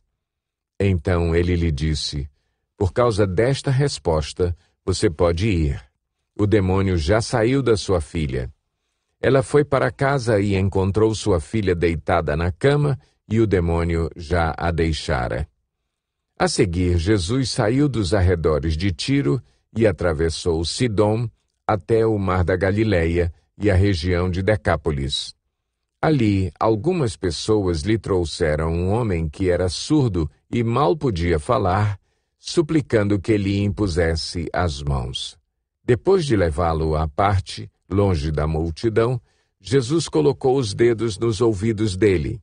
Então ele lhe disse: Por causa desta resposta, você pode ir. O demônio já saiu da sua filha. Ela foi para casa e encontrou sua filha deitada na cama e o demônio já a deixara. A seguir, Jesus saiu dos arredores de Tiro e atravessou Sidom até o mar da Galileia e a região de Decápolis. Ali, algumas pessoas lhe trouxeram um homem que era surdo e mal podia falar, suplicando que lhe impusesse as mãos. Depois de levá-lo à parte, longe da multidão, Jesus colocou os dedos nos ouvidos dele.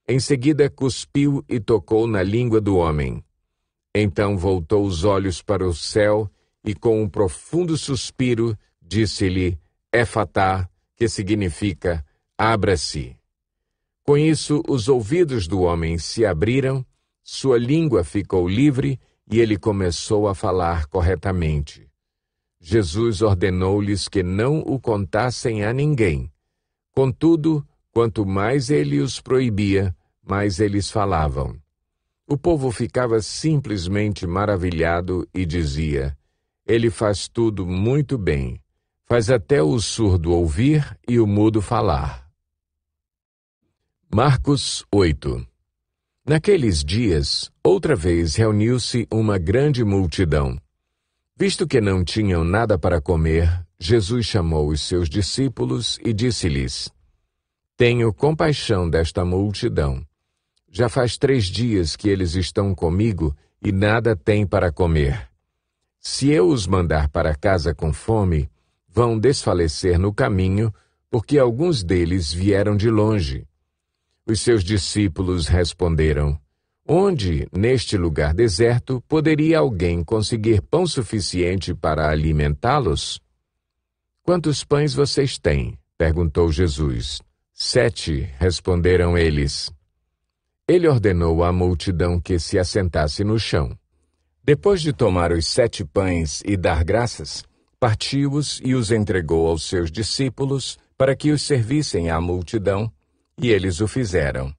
Em seguida, cuspiu e tocou na língua do homem. Então voltou os olhos para o céu e, com um profundo suspiro, disse-lhe: Éfatá, que significa abra-se. Com isso, os ouvidos do homem se abriram, sua língua ficou livre e ele começou a falar corretamente. Jesus ordenou-lhes que não o contassem a ninguém. Contudo, quanto mais ele os proibia, mais eles falavam. O povo ficava simplesmente maravilhado e dizia: Ele faz tudo muito bem. Faz até o surdo ouvir e o mudo falar. Marcos 8. Naqueles dias, outra vez reuniu-se uma grande multidão. Visto que não tinham nada para comer, Jesus chamou os seus discípulos e disse-lhes: Tenho compaixão desta multidão. Já faz 3 dias que eles estão comigo e nada têm para comer. Se eu os mandar para casa com fome, vão desfalecer no caminho, porque alguns deles vieram de longe. Os seus discípulos responderam: Onde, neste lugar deserto, poderia alguém conseguir pão suficiente para alimentá-los? Quantos pães vocês têm? Perguntou Jesus. 7, responderam eles. Ele ordenou à multidão que se assentasse no chão. Depois de tomar os 7 pães e dar graças, partiu-os e os entregou aos seus discípulos para que os servissem à multidão, e eles o fizeram.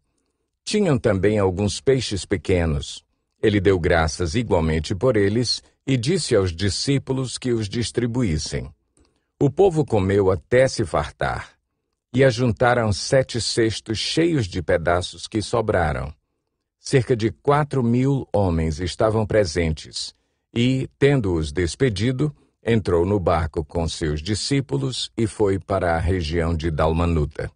Tinham também alguns peixes pequenos. Ele deu graças igualmente por eles e disse aos discípulos que os distribuíssem. O povo comeu até se fartar, e ajuntaram 7 cestos cheios de pedaços que sobraram. Cerca de 4.000 homens estavam presentes, e, tendo-os despedido, entrou no barco com seus discípulos e foi para a região de Dalmanuta.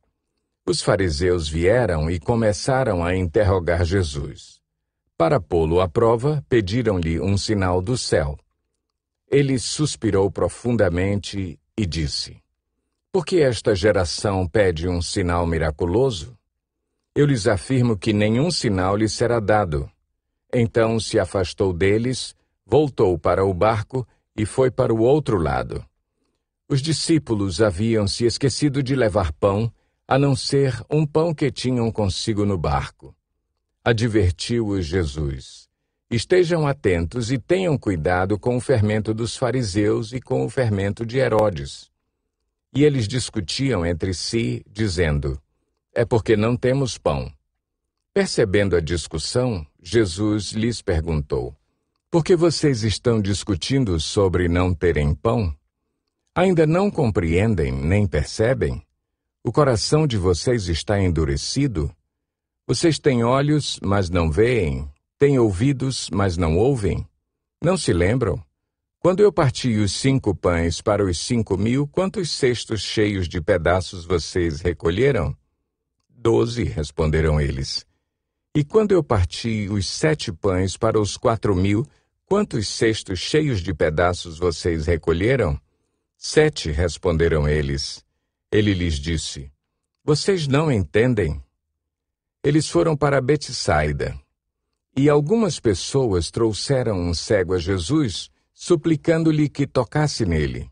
Os fariseus vieram e começaram a interrogar Jesus. Para pô-lo à prova, pediram-lhe um sinal do céu. Ele suspirou profundamente e disse: Por que esta geração pede um sinal miraculoso? Eu lhes afirmo que nenhum sinal lhes será dado. Então se afastou deles, voltou para o barco e foi para o outro lado. Os discípulos haviam se esquecido de levar pão, a não ser um pão que tinham consigo no barco. Advertiu-os Jesus: Estejam atentos e tenham cuidado com o fermento dos fariseus e com o fermento de Herodes. E eles discutiam entre si, dizendo: É porque não temos pão. Percebendo a discussão, Jesus lhes perguntou: Por que vocês estão discutindo sobre não terem pão? Ainda não compreendem nem percebem? O coração de vocês está endurecido? Vocês têm olhos, mas não veem, têm ouvidos, mas não ouvem? Não se lembram? Quando eu parti os 5 pães para os 5.000, quantos cestos cheios de pedaços vocês recolheram? 12, responderam eles. E quando eu parti os 7 pães para os 4.000, quantos cestos cheios de pedaços vocês recolheram? 7, responderam eles. Ele lhes disse: Vocês não entendem? Eles foram para Betsaida. E algumas pessoas trouxeram um cego a Jesus, suplicando-lhe que tocasse nele.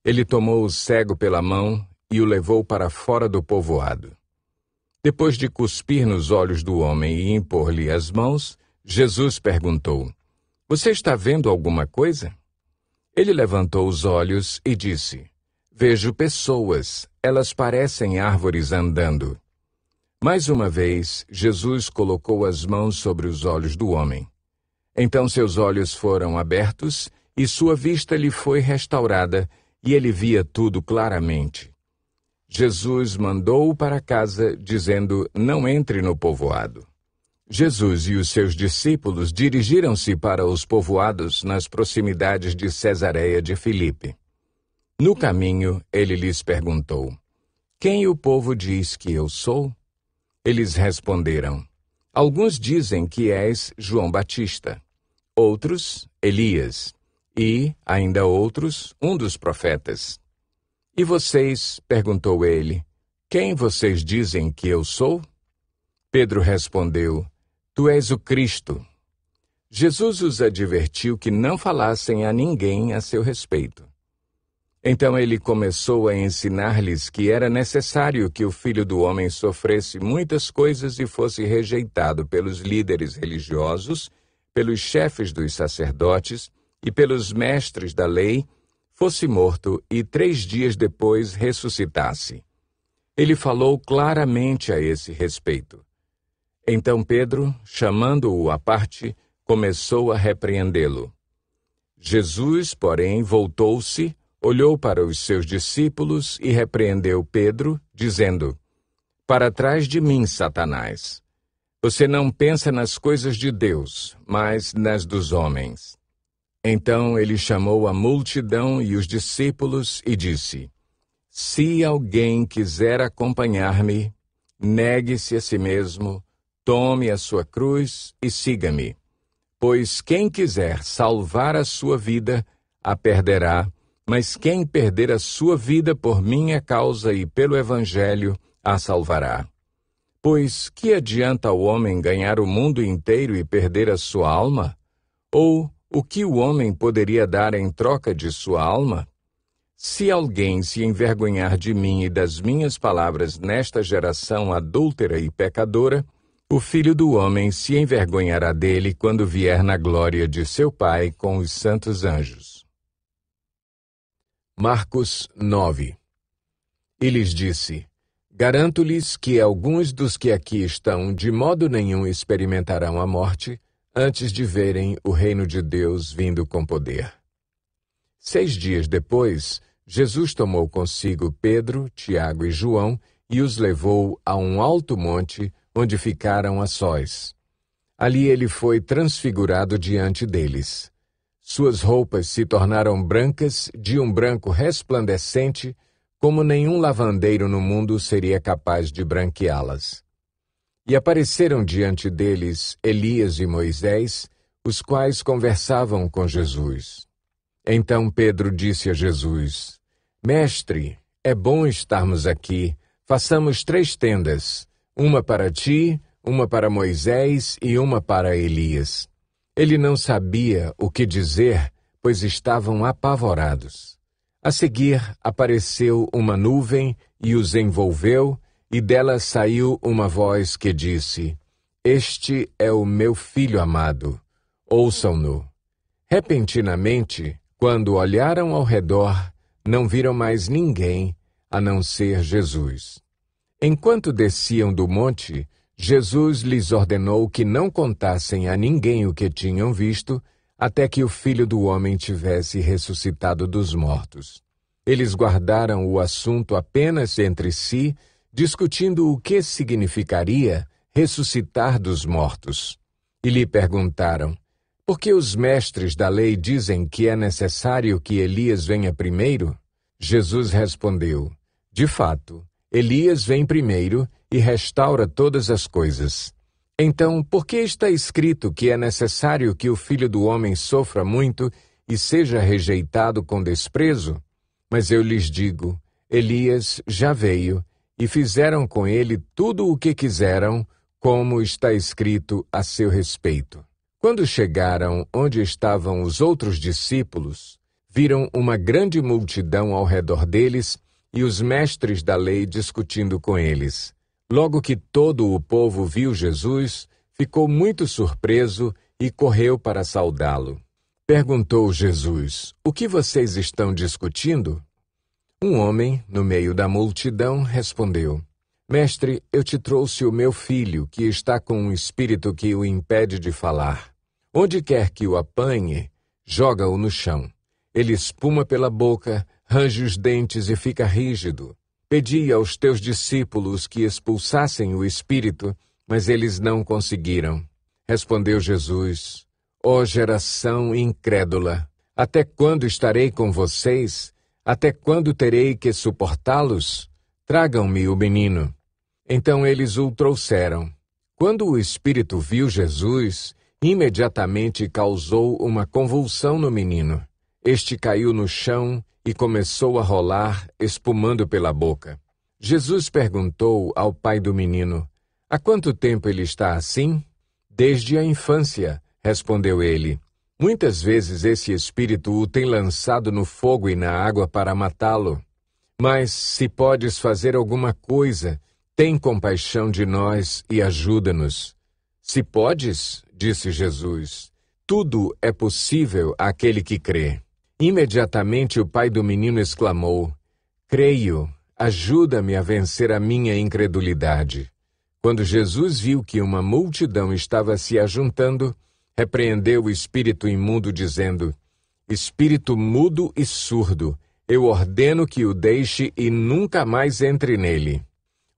Ele tomou o cego pela mão e o levou para fora do povoado. Depois de cuspir nos olhos do homem e impor-lhe as mãos, Jesus perguntou: Você está vendo alguma coisa? Ele levantou os olhos e disse: Vejo pessoas, elas parecem árvores andando. Mais uma vez, Jesus colocou as mãos sobre os olhos do homem. Então seus olhos foram abertos e sua vista lhe foi restaurada, e ele via tudo claramente. Jesus mandou-o para casa, dizendo: Não entre no povoado. Jesus e os seus discípulos dirigiram-se para os povoados nas proximidades de Cesareia de Filipe. No caminho, ele lhes perguntou: Quem o povo diz que eu sou? Eles responderam: Alguns dizem que és João Batista, outros, Elias, e, ainda outros, um dos profetas. E vocês, perguntou ele, quem vocês dizem que eu sou? Pedro respondeu: Tu és o Cristo. Jesus os advertiu que não falassem a ninguém a seu respeito. Então ele começou a ensinar-lhes que era necessário que o Filho do Homem sofresse muitas coisas e fosse rejeitado pelos líderes religiosos, pelos chefes dos sacerdotes e pelos mestres da lei, fosse morto e 3 dias depois ressuscitasse. Ele falou claramente a esse respeito. Então Pedro, chamando-o à parte, começou a repreendê-lo. Jesus, porém, voltou-se, olhou para os seus discípulos e repreendeu Pedro, dizendo: Para trás de mim, Satanás. Você não pensa nas coisas de Deus, mas nas dos homens. Então ele chamou a multidão e os discípulos e disse: Se alguém quiser acompanhar-me, negue-se a si mesmo, tome a sua cruz e siga-me. Pois quem quiser salvar a sua vida, a perderá, mas quem perder a sua vida por minha causa e pelo Evangelho, a salvará. Pois que adianta ao homem ganhar o mundo inteiro e perder a sua alma? Ou o que o homem poderia dar em troca de sua alma? Se alguém se envergonhar de mim e das minhas palavras nesta geração adúltera e pecadora, o Filho do Homem se envergonhará dele quando vier na glória de seu Pai com os santos anjos. Marcos 9. E lhes disse: Garanto-lhes que alguns dos que aqui estão de modo nenhum experimentarão a morte antes de verem o reino de Deus vindo com poder. 6 dias depois, Jesus tomou consigo Pedro, Tiago e João e os levou a um alto monte onde ficaram a sós. Ali ele foi transfigurado diante deles. Suas roupas se tornaram brancas de um branco resplandecente, como nenhum lavandeiro no mundo seria capaz de branqueá-las. E apareceram diante deles Elias e Moisés, os quais conversavam com Jesus. Então Pedro disse a Jesus: Mestre, é bom estarmos aqui. Façamos 3 tendas, uma para ti, uma para Moisés e uma para Elias. Ele não sabia o que dizer, pois estavam apavorados. A seguir, apareceu uma nuvem e os envolveu, e dela saiu uma voz que disse: Este é o meu filho amado, ouçam-no. Repentinamente, quando olharam ao redor, não viram mais ninguém, a não ser Jesus. Enquanto desciam do monte, Jesus lhes ordenou que não contassem a ninguém o que tinham visto, até que o Filho do Homem tivesse ressuscitado dos mortos. Eles guardaram o assunto apenas entre si, discutindo o que significaria ressuscitar dos mortos. E lhe perguntaram: por que os mestres da lei dizem que é necessário que Elias venha primeiro? Jesus respondeu: de fato, Elias vem primeiro e restaura todas as coisas. Então, por que está escrito que é necessário que o Filho do Homem sofra muito e seja rejeitado com desprezo? Mas eu lhes digo, Elias já veio, e fizeram com ele tudo o que quiseram, como está escrito a seu respeito. Quando chegaram onde estavam os outros discípulos, viram uma grande multidão ao redor deles e os mestres da lei discutindo com eles. Logo que todo o povo viu Jesus, ficou muito surpreso e correu para saudá-lo. Perguntou Jesus: o que vocês estão discutindo? Um homem, no meio da multidão, respondeu: Mestre, eu te trouxe o meu filho, que está com um espírito que o impede de falar. Onde quer que o apanhe, joga-o no chão. Ele espuma pela boca, range os dentes e fica rígido. Pedi aos teus discípulos que expulsassem o espírito, mas eles não conseguiram. Respondeu Jesus: ó geração incrédula, até quando estarei com vocês? Até quando terei que suportá-los? Tragam-me o menino. Então eles o trouxeram. Quando o espírito viu Jesus, imediatamente causou uma convulsão no menino. Este caiu no chão e começou a rolar, espumando pela boca. Jesus perguntou ao pai do menino: há quanto tempo ele está assim? Desde a infância, respondeu ele. Muitas vezes esse espírito o tem lançado no fogo e na água para matá-lo. Mas, se podes fazer alguma coisa, tem compaixão de nós e ajuda-nos. Se podes, disse Jesus, tudo é possível àquele que crê. Imediatamente o pai do menino exclamou: creio, ajuda-me a vencer a minha incredulidade. Quando Jesus viu que uma multidão estava se ajuntando, repreendeu o espírito imundo, dizendo: espírito mudo e surdo, eu ordeno que o deixe e nunca mais entre nele.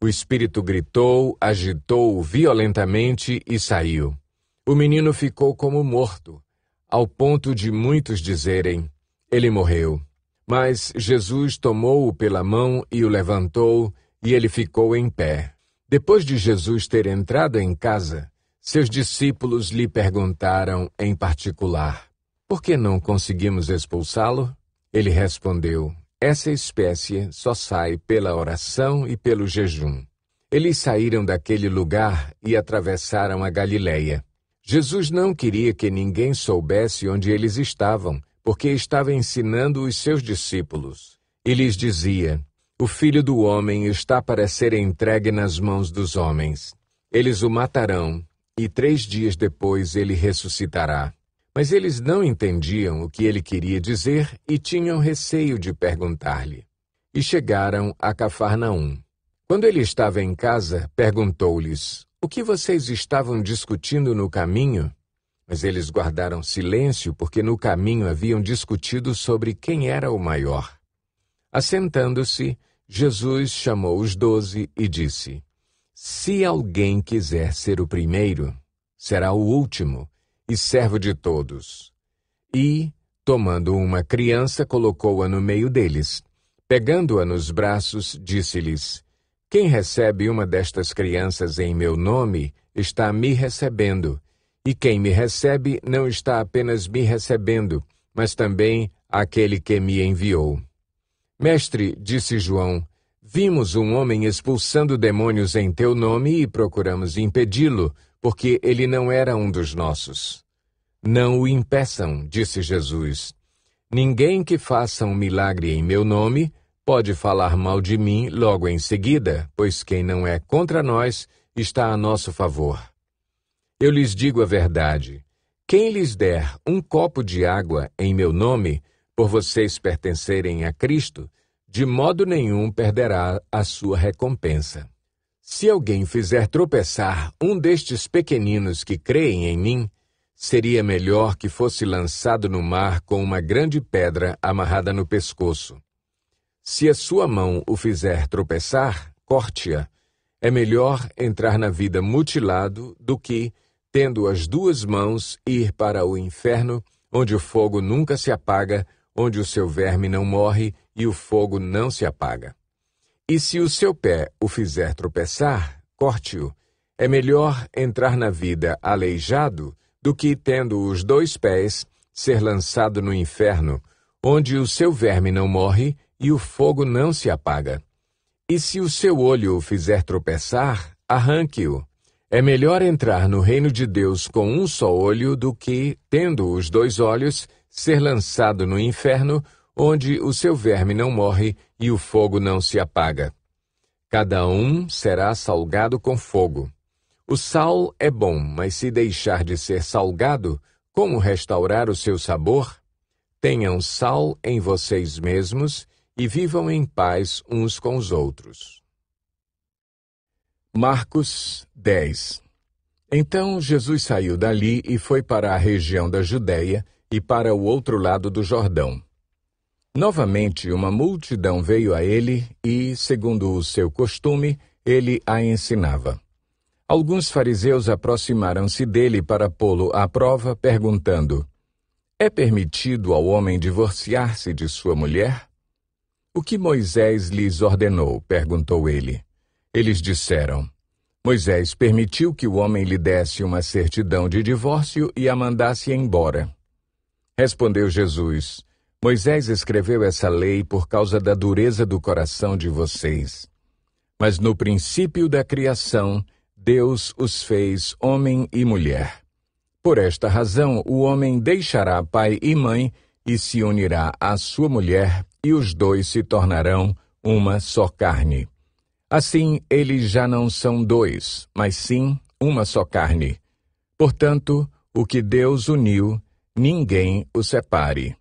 O espírito gritou, agitou-o violentamente e saiu. O menino ficou como morto, ao ponto de muitos dizerem: ele morreu. Mas Jesus tomou-o pela mão e o levantou, e ele ficou em pé. Depois de Jesus ter entrado em casa, seus discípulos lhe perguntaram em particular: por que não conseguimos expulsá-lo? Ele respondeu: essa espécie só sai pela oração e pelo jejum. Eles saíram daquele lugar e atravessaram a Galileia. Jesus não queria que ninguém soubesse onde eles estavam, porque estava ensinando os seus discípulos. E lhes dizia: o Filho do Homem está para ser entregue nas mãos dos homens. Eles o matarão, e 3 dias depois ele ressuscitará. Mas eles não entendiam o que ele queria dizer e tinham receio de perguntar-lhe. E chegaram a Cafarnaum. Quando ele estava em casa, perguntou-lhes: "O que vocês estavam discutindo no caminho?" Mas eles guardaram silêncio, porque no caminho haviam discutido sobre quem era o maior. Assentando-se, Jesus chamou os 12 e disse: "Se alguém quiser ser o primeiro, será o último e servo de todos." E, tomando uma criança, colocou-a no meio deles. Pegando-a nos braços, disse-lhes: "Quem recebe uma destas crianças em meu nome, está me recebendo. E quem me recebe não está apenas me recebendo, mas também aquele que me enviou." "Mestre", disse João, "vimos um homem expulsando demônios em teu nome e procuramos impedi-lo, porque ele não era um dos nossos." "Não o impeçam", disse Jesus. "Ninguém que faça um milagre em meu nome pode falar mal de mim logo em seguida, pois quem não é contra nós está a nosso favor. Eu lhes digo a verdade: quem lhes der um copo de água em meu nome, por vocês pertencerem a Cristo, de modo nenhum perderá a sua recompensa. Se alguém fizer tropeçar um destes pequeninos que creem em mim, seria melhor que fosse lançado no mar com uma grande pedra amarrada no pescoço. Se a sua mão o fizer tropeçar, corte-a. É melhor entrar na vida mutilado do que, tendo as duas mãos, ir para o inferno, onde o fogo nunca se apaga, onde o seu verme não morre e o fogo não se apaga. E se o seu pé o fizer tropeçar, corte-o. É melhor entrar na vida aleijado do que, tendo os 2 pés, ser lançado no inferno, onde o seu verme não morre e o fogo não se apaga. E se o seu olho o fizer tropeçar, arranque-o. É melhor entrar no reino de Deus com um só olho do que, tendo os 2 olhos, ser lançado no inferno, onde o seu verme não morre e o fogo não se apaga. Cada um será salgado com fogo. O sal é bom, mas se deixar de ser salgado, como restaurar o seu sabor? Tenham sal em vocês mesmos e vivam em paz uns com os outros. Marcos 10. Então Jesus saiu dali e foi para a região da Judéia e para o outro lado do Jordão. Novamente uma multidão veio a ele e, segundo o seu costume, ele a ensinava. Alguns fariseus aproximaram-se dele para pô-lo à prova, perguntando: "É permitido ao homem divorciar-se de sua mulher?" "O que Moisés lhes ordenou?" perguntou ele. Eles disseram: "Moisés permitiu que o homem lhe desse uma certidão de divórcio e a mandasse embora." Respondeu Jesus: "Moisés escreveu essa lei por causa da dureza do coração de vocês. Mas no princípio da criação, Deus os fez homem e mulher. Por esta razão, o homem deixará pai e mãe e se unirá à sua mulher, e os 2 se tornarão uma só carne. Assim, eles já não são 2, mas sim uma só carne. Portanto, o que Deus uniu, ninguém o separe."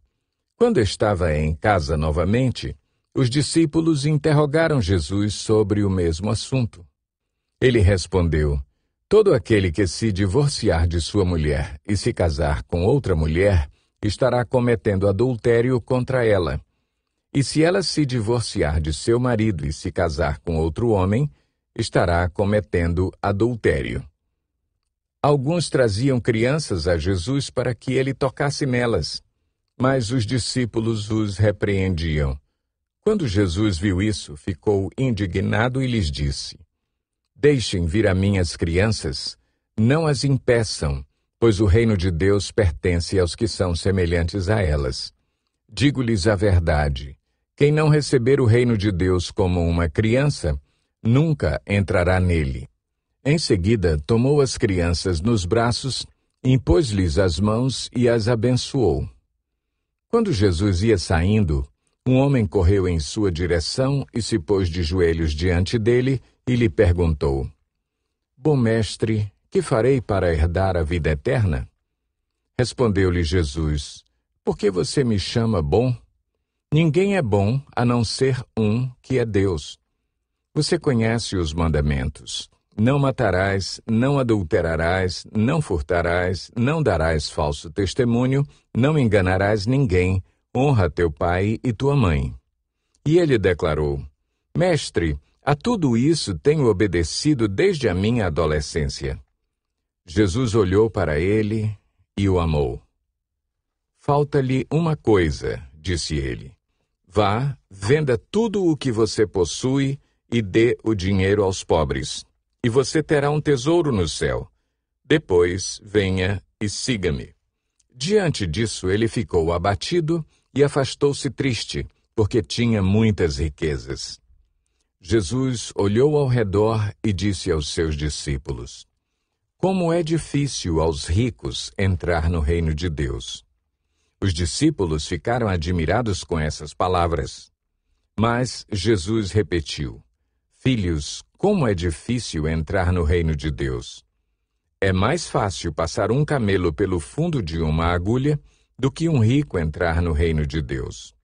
Quando estava em casa novamente, os discípulos interrogaram Jesus sobre o mesmo assunto. Ele respondeu: "Todo aquele que se divorciar de sua mulher e se casar com outra mulher, estará cometendo adultério contra ela. E se ela se divorciar de seu marido e se casar com outro homem, estará cometendo adultério." Alguns traziam crianças a Jesus para que ele tocasse nelas, mas os discípulos os repreendiam. Quando Jesus viu isso, ficou indignado e lhes disse: "Deixem vir a mim as crianças, não as impeçam, pois o reino de Deus pertence aos que são semelhantes a elas. Digo-lhes a verdade: quem não receber o reino de Deus como uma criança, nunca entrará nele." Em seguida, tomou as crianças nos braços, impôs-lhes as mãos e as abençoou. Quando Jesus ia saindo, um homem correu em sua direção e se pôs de joelhos diante dele e lhe perguntou: "Bom mestre, que farei para herdar a vida eterna?" Respondeu-lhe Jesus: "Por que você me chama bom? Ninguém é bom a não ser um, que é Deus. Você conhece os mandamentos: não matarás, não adulterarás, não furtarás, não darás falso testemunho, não enganarás ninguém, honra teu pai e tua mãe. E ele declarou: Mestre, a tudo isso tenho obedecido desde a minha adolescência. Jesus olhou para ele e o amou. Falta-lhe uma coisa, disse ele. Vá, venda tudo o que você possui e dê o dinheiro aos pobres, e você terá um tesouro no céu. Depois, venha e siga-me. Diante disso, ele ficou abatido e afastou-se triste, porque tinha muitas riquezas. Jesus olhou ao redor e disse aos seus discípulos: Como é difícil aos ricos entrar no reino de Deus. Os discípulos ficaram admirados com essas palavras. Mas Jesus repetiu: Filhos, como é difícil entrar no reino de Deus. É mais fácil passar um camelo pelo fundo de uma agulha do que um rico entrar no reino de Deus.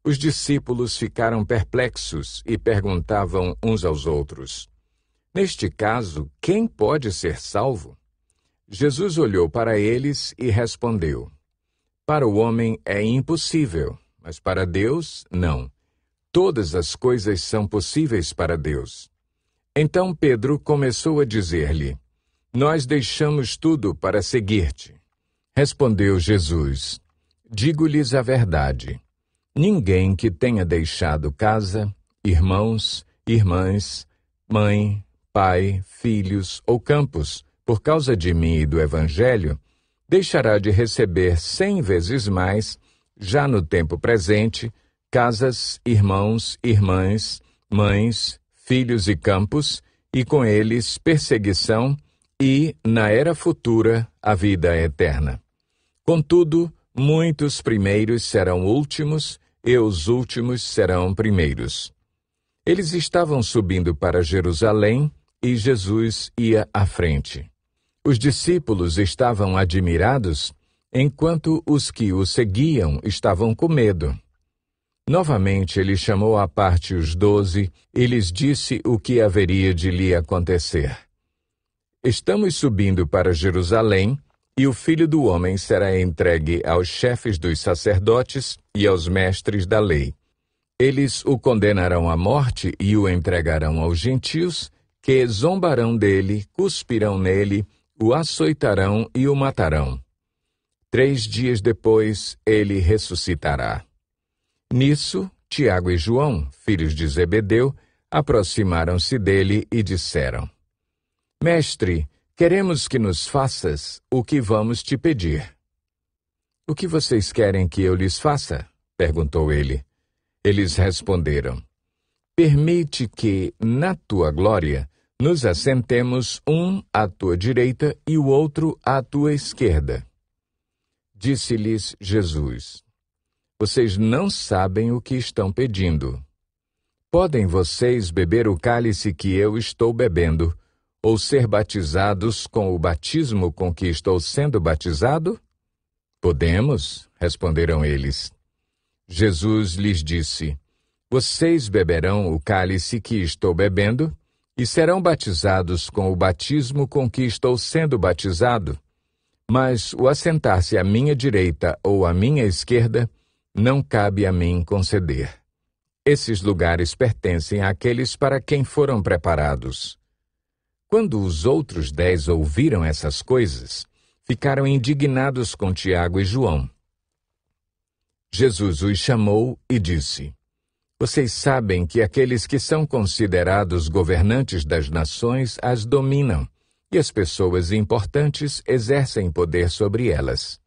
Os discípulos ficaram perplexos e perguntavam uns aos outros: Neste caso, quem pode ser salvo? Jesus olhou para eles e respondeu: Para o homem é impossível, mas para Deus, não. Todas as coisas são possíveis para Deus. Então Pedro começou a dizer-lhe: Nós deixamos tudo para seguir-te. Respondeu Jesus: Digo-lhes a verdade. Ninguém que tenha deixado casa, irmãos, irmãs, mãe, pai, filhos ou campos, por causa de mim e do Evangelho, deixará de receber 100 vezes mais, já no tempo presente, casas, irmãos, irmãs, mães, filhos e campos, e com eles perseguição e, na era futura, a vida eterna. Contudo, muitos primeiros serão últimos, e os últimos serão primeiros. Eles estavam subindo para Jerusalém, e Jesus ia à frente. Os discípulos estavam admirados, enquanto os que o seguiam estavam com medo. Novamente ele chamou à parte os 12 e lhes disse o que haveria de lhe acontecer. Estamos subindo para Jerusalém, e o Filho do Homem será entregue aos chefes dos sacerdotes e aos mestres da lei. Eles o condenarão à morte e o entregarão aos gentios, que zombarão dele, cuspirão nele, o açoitarão e o matarão. 3 dias depois, ele ressuscitará. Nisso, Tiago e João, filhos de Zebedeu, aproximaram-se dele e disseram: Mestre, queremos que nos faças o que vamos te pedir. O que vocês querem que eu lhes faça? Perguntou ele. Eles responderam: Permite que, na tua glória, nos assentemos um à tua direita e o outro à tua esquerda. Disse-lhes Jesus: Vocês não sabem o que estão pedindo. Podem vocês beber o cálice que eu estou bebendo, ou ser batizados com o batismo com que estou sendo batizado? Podemos, responderam eles. Jesus lhes disse: Vocês beberão o cálice que estou bebendo, e serão batizados com o batismo com que estou sendo batizado. Mas o assentar-se à minha direita ou à minha esquerda, não cabe a mim conceder. Esses lugares pertencem àqueles para quem foram preparados. Quando os outros 10 ouviram essas coisas, ficaram indignados com Tiago e João. Jesus os chamou e disse: Vocês sabem que aqueles que são considerados governantes das nações as dominam, e as pessoas importantes exercem poder sobre elas.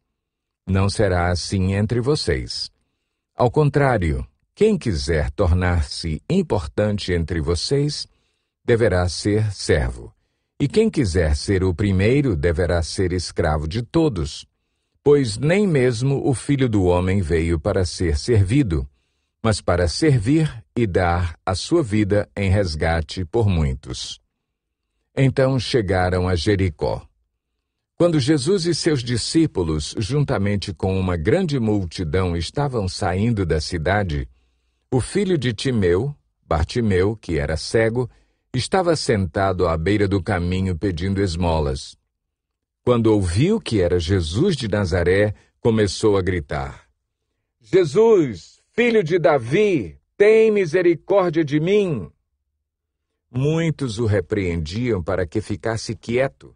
Não será assim entre vocês. Ao contrário, quem quiser tornar-se importante entre vocês, deverá ser servo. E quem quiser ser o primeiro deverá ser escravo de todos, pois nem mesmo o Filho do Homem veio para ser servido, mas para servir e dar a sua vida em resgate por muitos. Então chegaram a Jericó. Quando Jesus e seus discípulos, juntamente com uma grande multidão, estavam saindo da cidade, o filho de Timeu, Bartimeu, que era cego, estava sentado à beira do caminho pedindo esmolas. Quando ouviu que era Jesus de Nazaré, começou a gritar: Jesus, filho de Davi, tem misericórdia de mim! Muitos o repreendiam para que ficasse quieto,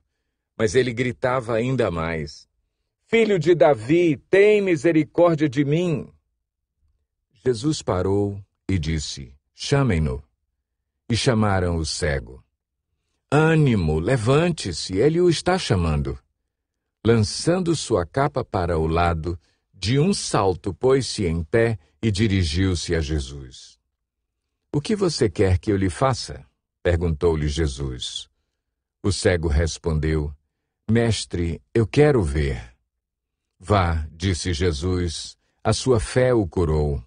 mas ele gritava ainda mais: Filho de Davi, tem misericórdia de mim! Jesus parou e disse: Chamem-no. E chamaram o cego. Ânimo, levante-se, ele o está chamando. Lançando sua capa para o lado, de um salto pôs-se em pé e dirigiu-se a Jesus. O que você quer que eu lhe faça? Perguntou-lhe Jesus. O cego respondeu: Mestre, eu quero ver. Vá, disse Jesus, a sua fé o curou.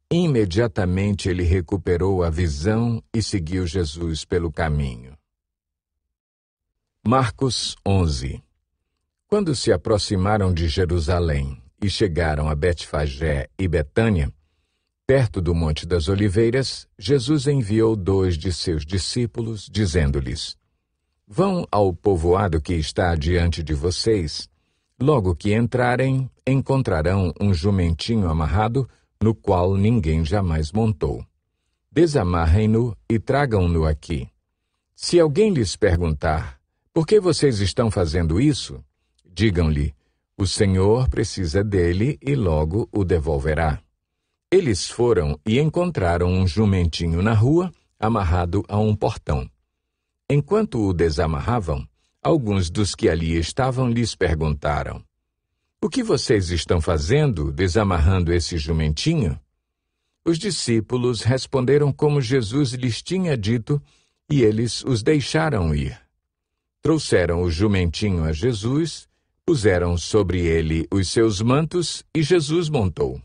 Imediatamente ele recuperou a visão e seguiu Jesus pelo caminho. Marcos 11. Quando se aproximaram de Jerusalém e chegaram a Betfagé e Betânia, perto do Monte das Oliveiras, Jesus enviou 2 de seus discípulos, dizendo-lhes: Vão ao povoado que está diante de vocês. Logo que entrarem, encontrarão um jumentinho amarrado, no qual ninguém jamais montou. Desamarrem-no e tragam-no aqui. Se alguém lhes perguntar: Por que vocês estão fazendo isso? Digam-lhe: O Senhor precisa dele e logo o devolverá. Eles foram e encontraram um jumentinho na rua, amarrado a um portão. Enquanto o desamarravam, alguns dos que ali estavam lhes perguntaram: O que vocês estão fazendo, desamarrando esse jumentinho? Os discípulos responderam como Jesus lhes tinha dito, e eles os deixaram ir. Trouxeram o jumentinho a Jesus, puseram sobre ele os seus mantos e Jesus montou.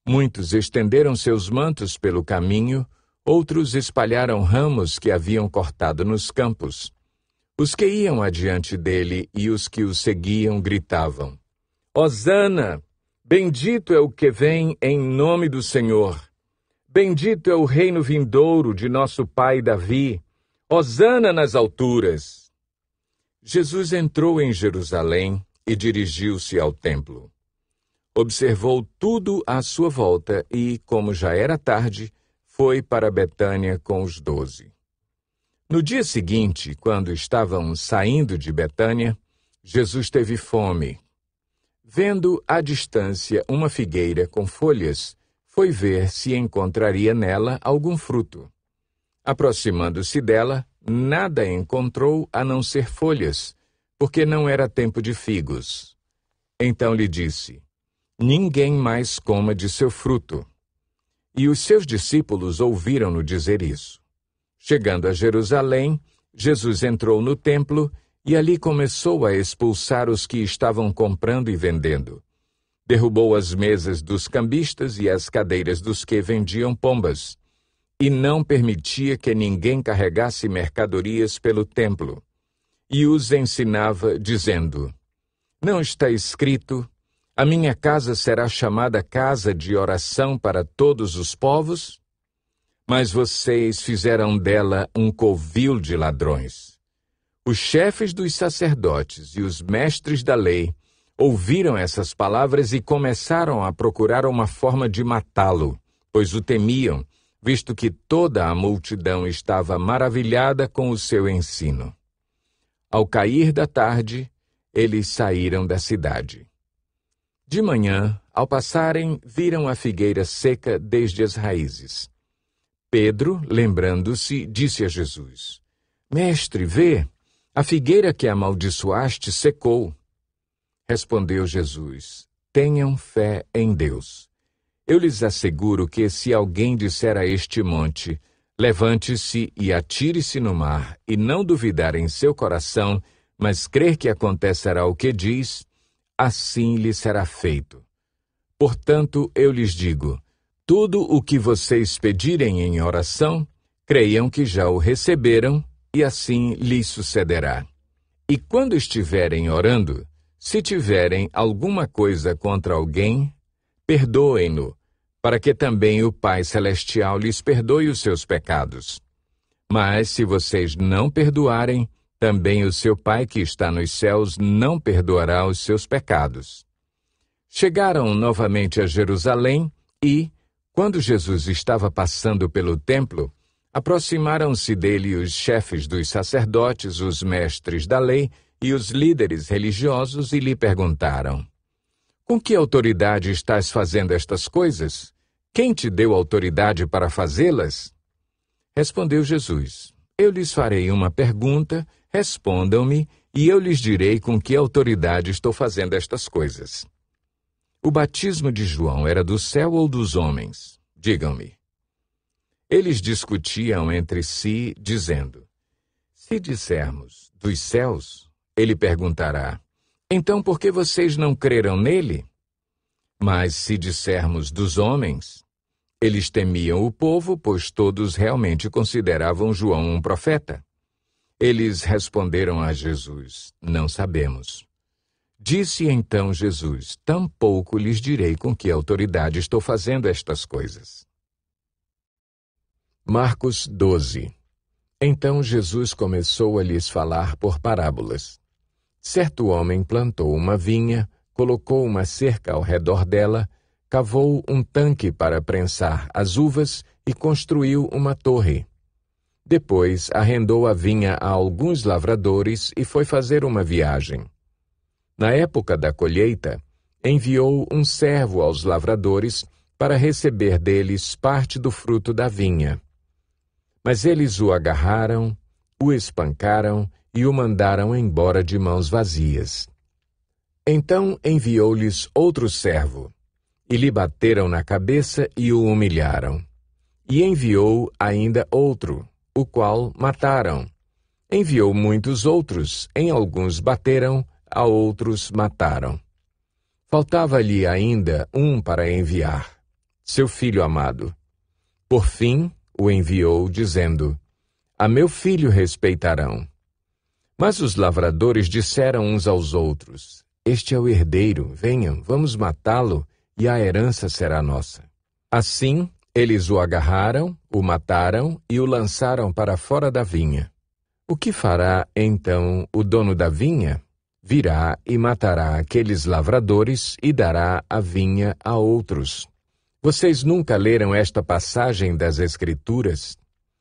Muitos estenderam seus mantos pelo caminho, outros espalharam ramos que haviam cortado nos campos. Os que iam adiante dele e os que o seguiam gritavam: Hosana! Bendito é o que vem em nome do Senhor! Bendito é o reino vindouro de nosso pai Davi! Hosana nas alturas! Jesus entrou em Jerusalém e dirigiu-se ao templo. Observou tudo à sua volta e, como já era tarde, foi para Betânia com os 12. No dia seguinte, quando estavam saindo de Betânia, Jesus teve fome. Vendo à distância uma figueira com folhas, foi ver se encontraria nela algum fruto. Aproximando-se dela, nada encontrou a não ser folhas, porque não era tempo de figos. Então lhe disse: Ninguém mais coma de seu fruto. E os seus discípulos ouviram-no dizer isso. Chegando a Jerusalém, Jesus entrou no templo e ali começou a expulsar os que estavam comprando e vendendo. Derrubou as mesas dos cambistas e as cadeiras dos que vendiam pombas, e não permitia que ninguém carregasse mercadorias pelo templo. E os ensinava, dizendo: Não está escrito: A minha casa será chamada casa de oração para todos os povos? Mas vocês fizeram dela um covil de ladrões. Os chefes dos sacerdotes e os mestres da lei ouviram essas palavras e começaram a procurar uma forma de matá-lo, pois o temiam, visto que toda a multidão estava maravilhada com o seu ensino. Ao cair da tarde, eles saíram da cidade. De manhã, ao passarem, viram a figueira seca desde as raízes. Pedro, lembrando-se, disse a Jesus: Mestre, vê, a figueira que amaldiçoaste secou. Respondeu Jesus: Tenham fé em Deus. Eu lhes asseguro que se alguém disser a este monte: Levante-se e atire-se no mar, e não duvidar em seu coração, mas crer que acontecerá o que diz, assim lhe será feito. Portanto, eu lhes digo: tudo o que vocês pedirem em oração, creiam que já o receberam, e assim lhes sucederá. E quando estiverem orando, se tiverem alguma coisa contra alguém, perdoem-no, para que também o Pai Celestial lhes perdoe os seus pecados. Mas se vocês não perdoarem, também o seu Pai que está nos céus não perdoará os seus pecados. Chegaram novamente a Jerusalém e, quando Jesus estava passando pelo templo, aproximaram-se dele os chefes dos sacerdotes, os mestres da lei e os líderes religiosos e lhe perguntaram: com que autoridade estás fazendo estas coisas? Quem te deu autoridade para fazê-las? Respondeu Jesus: eu lhes farei uma pergunta, respondam-me, e eu lhes direi com que autoridade estou fazendo estas coisas. O batismo de João era do céu ou dos homens? Digam-me. Eles discutiam entre si, dizendo: se dissermos dos céus, ele perguntará: então por que vocês não creram nele? Mas se dissermos dos homens, eles temiam o povo, pois todos realmente consideravam João um profeta. Eles responderam a Jesus: não sabemos. Disse então Jesus: tampouco lhes direi com que autoridade estou fazendo estas coisas. Marcos 12. Então Jesus começou a lhes falar por parábolas. Certo homem plantou uma vinha, colocou uma cerca ao redor dela, cavou um tanque para prensar as uvas e construiu uma torre. Depois arrendou a vinha a alguns lavradores e foi fazer uma viagem. Na época da colheita, enviou um servo aos lavradores para receber deles parte do fruto da vinha. Mas eles o agarraram, o espancaram e o mandaram embora de mãos vazias. Então enviou-lhes outro servo, e lhe bateram na cabeça e o humilharam. E enviou ainda outro, o qual mataram. Enviou muitos outros, em alguns bateram, a outros mataram. Faltava-lhe ainda um para enviar, seu filho amado. Por fim, o enviou, dizendo: a meu filho respeitarão. Mas os lavradores disseram uns aos outros: este é o herdeiro, venham, vamos matá-lo, e a herança será nossa. Assim, eles o agarraram, o mataram e o lançaram para fora da vinha. O que fará, então, o dono da vinha? Virá e matará aqueles lavradores e dará a vinha a outros. Vocês nunca leram esta passagem das Escrituras?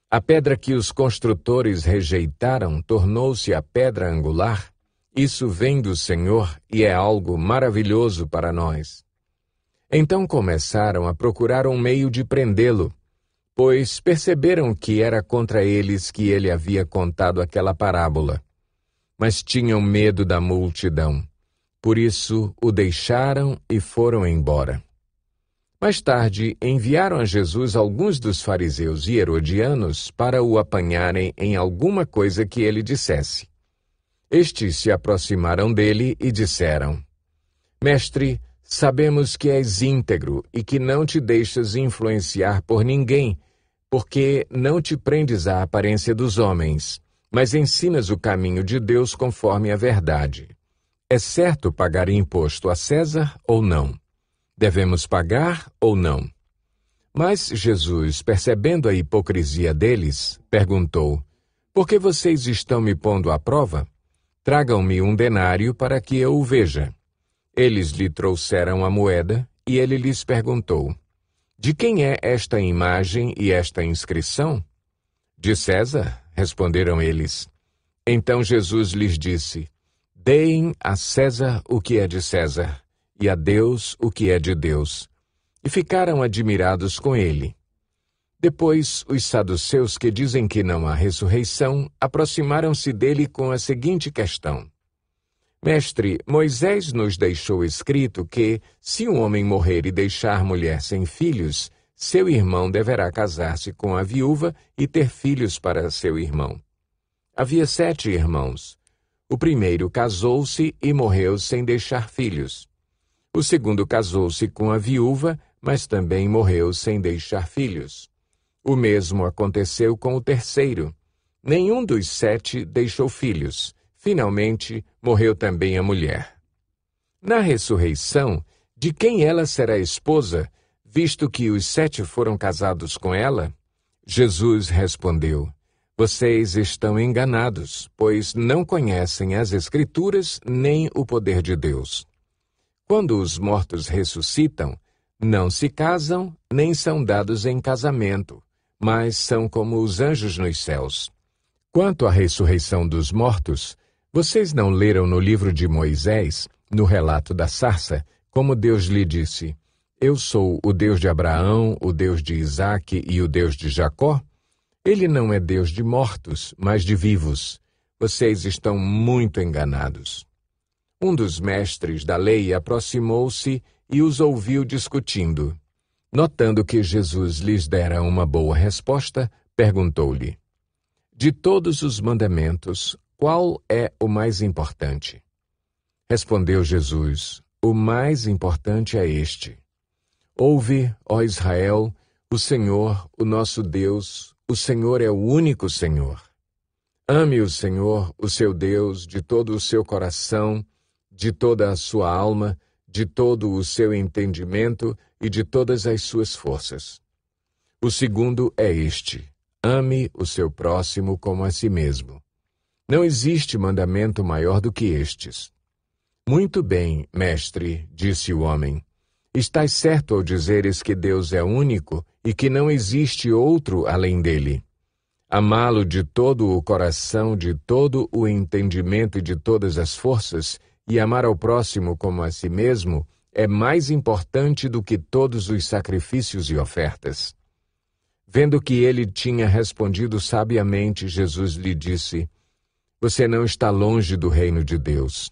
A pedra que os construtores rejeitaram tornou-se a pedra angular? Isso vem do Senhor e é algo maravilhoso para nós. Então começaram a procurar um meio de prendê-lo, pois perceberam que era contra eles que ele havia contado aquela parábola. Mas tinham medo da multidão. Por isso o deixaram e foram embora. Mais tarde, enviaram a Jesus alguns dos fariseus e herodianos para o apanharem em alguma coisa que ele dissesse. Estes se aproximaram dele e disseram: Mestre, sabemos que és íntegro e que não te deixas influenciar por ninguém, porque não te prendes à aparência dos homens, mas ensinas o caminho de Deus conforme a verdade. É certo pagar imposto a César ou não? Devemos pagar ou não? Mas Jesus, percebendo a hipocrisia deles, perguntou: por que vocês estão me pondo à prova? Tragam-me um denário para que eu o veja. Eles lhe trouxeram a moeda e ele lhes perguntou: de quem é esta imagem e esta inscrição? De César, responderam eles. Então Jesus lhes disse: deem a César o que é de César, e a Deus o que é de Deus. E ficaram admirados com ele. Depois, os saduceus, que dizem que não há ressurreição, aproximaram-se dele com a seguinte questão: Mestre, Moisés nos deixou escrito que, se um homem morrer e deixar mulher sem filhos, seu irmão deverá casar-se com a viúva e ter filhos para seu irmão. Havia 7 irmãos. O primeiro casou-se e morreu sem deixar filhos. O segundo casou-se com a viúva, mas também morreu sem deixar filhos. O mesmo aconteceu com o terceiro. Nenhum dos 7 deixou filhos. Finalmente, morreu também a mulher. Na ressurreição, de quem ela será esposa, visto que os 7 foram casados com ela? Jesus respondeu: Vocês estão enganados, pois não conhecem as Escrituras nem o poder de Deus. Quando os mortos ressuscitam, não se casam, nem são dados em casamento, mas são como os anjos nos céus. Quanto à ressurreição dos mortos, vocês não leram no livro de Moisés, no relato da sarça, como Deus lhe disse: Eu sou o Deus de Abraão, o Deus de Isaque e o Deus de Jacó? Ele não é Deus de mortos, mas de vivos. Vocês estão muito enganados. Um dos mestres da lei aproximou-se e os ouviu discutindo. Notando que Jesus lhes dera uma boa resposta, perguntou-lhe: De todos os mandamentos, qual é o mais importante? Respondeu Jesus: O mais importante é este: Ouve, ó Israel, o Senhor, o nosso Deus, o Senhor é o único Senhor. Ame o Senhor, o seu Deus, de todo o seu coração, de toda a sua alma, de todo o seu entendimento e de todas as suas forças. O segundo é este: ame o seu próximo como a si mesmo. Não existe mandamento maior do que estes. Muito bem, mestre, disse o homem. Estás certo ao dizeres que Deus é único e que não existe outro além dele. Amá-lo de todo o coração, de todo o entendimento e de todas as forças, e amar ao próximo como a si mesmo, é mais importante do que todos os sacrifícios e ofertas. Vendo que ele tinha respondido sabiamente, Jesus lhe disse: Você não está longe do reino de Deus.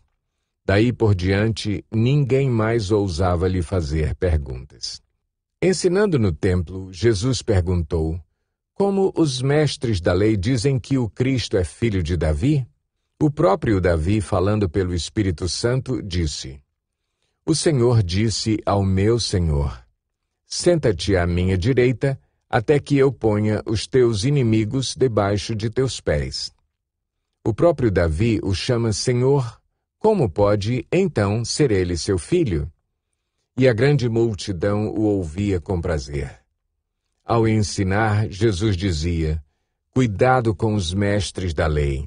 Daí por diante, ninguém mais ousava lhe fazer perguntas. Ensinando no templo, Jesus perguntou: Como os mestres da lei dizem que o Cristo é filho de Davi? O próprio Davi, falando pelo Espírito Santo, disse: O Senhor disse ao meu Senhor: Senta-te à minha direita, até que eu ponha os teus inimigos debaixo de teus pés. O próprio Davi o chama Senhor. Como pode, então, ser ele seu filho? E a grande multidão o ouvia com prazer. Ao ensinar, Jesus dizia: Cuidado com os mestres da lei.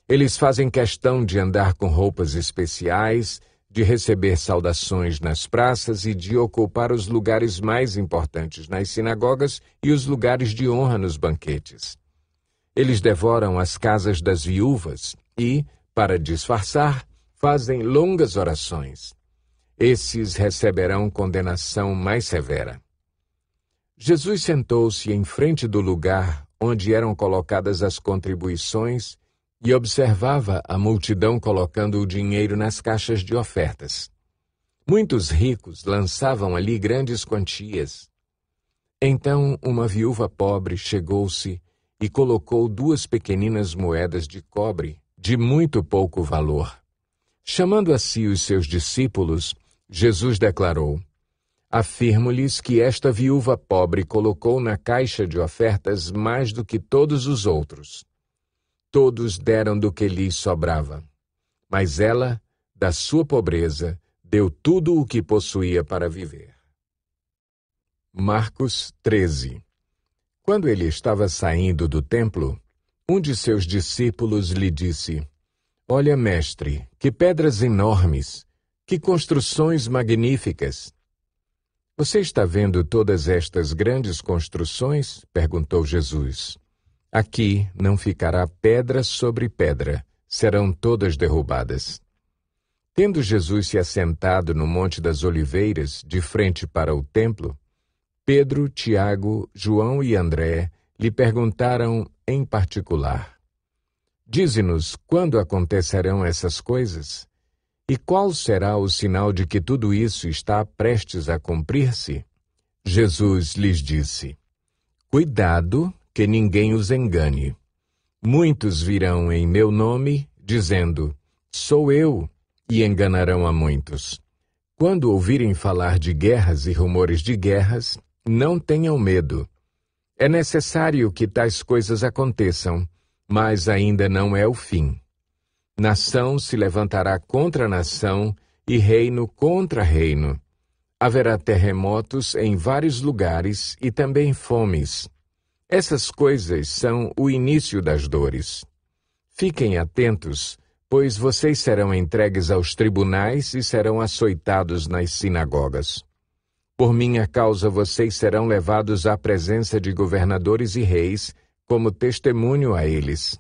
Eles fazem questão de andar com roupas especiais, de receber saudações nas praças e de ocupar os lugares mais importantes nas sinagogas e os lugares de honra nos banquetes. Eles devoram as casas das viúvas e, para disfarçar, fazem longas orações. Esses receberão condenação mais severa. Jesus sentou-se em frente do lugar onde eram colocadas as contribuições e observava a multidão colocando o dinheiro nas caixas de ofertas. Muitos ricos lançavam ali grandes quantias. Então uma viúva pobre chegou-se e colocou 2 pequeninas moedas de cobre, de muito pouco valor. Chamando a si os seus discípulos, Jesus declarou: Afirmo-lhes que esta viúva pobre colocou na caixa de ofertas mais do que todos os outros. Todos deram do que lhes sobrava, mas ela, da sua pobreza, deu tudo o que possuía para viver. Marcos 13. Quando ele estava saindo do templo, um de seus discípulos lhe disse: Olha, mestre, que pedras enormes, que construções magníficas. Você está vendo todas estas grandes construções? Perguntou Jesus. Aqui não ficará pedra sobre pedra, serão todas derrubadas. Tendo Jesus se assentado no Monte das Oliveiras, de frente para o templo, Pedro, Tiago, João e André lhe perguntaram em particular: Dize-nos quando acontecerão essas coisas? E qual será o sinal de que tudo isso está prestes a cumprir-se? Jesus lhes disse: Cuidado, que ninguém os engane. Muitos virão em meu nome, dizendo: Sou eu, e enganarão a muitos. Quando ouvirem falar de guerras e rumores de guerras, não tenham medo. É necessário que tais coisas aconteçam, mas ainda não é o fim. Nação se levantará contra nação e reino contra reino. Haverá terremotos em vários lugares e também fomes. Essas coisas são o início das dores. Fiquem atentos, pois vocês serão entregues aos tribunais e serão açoitados nas sinagogas. Por minha causa vocês serão levados à presença de governadores e reis, como testemunho a eles.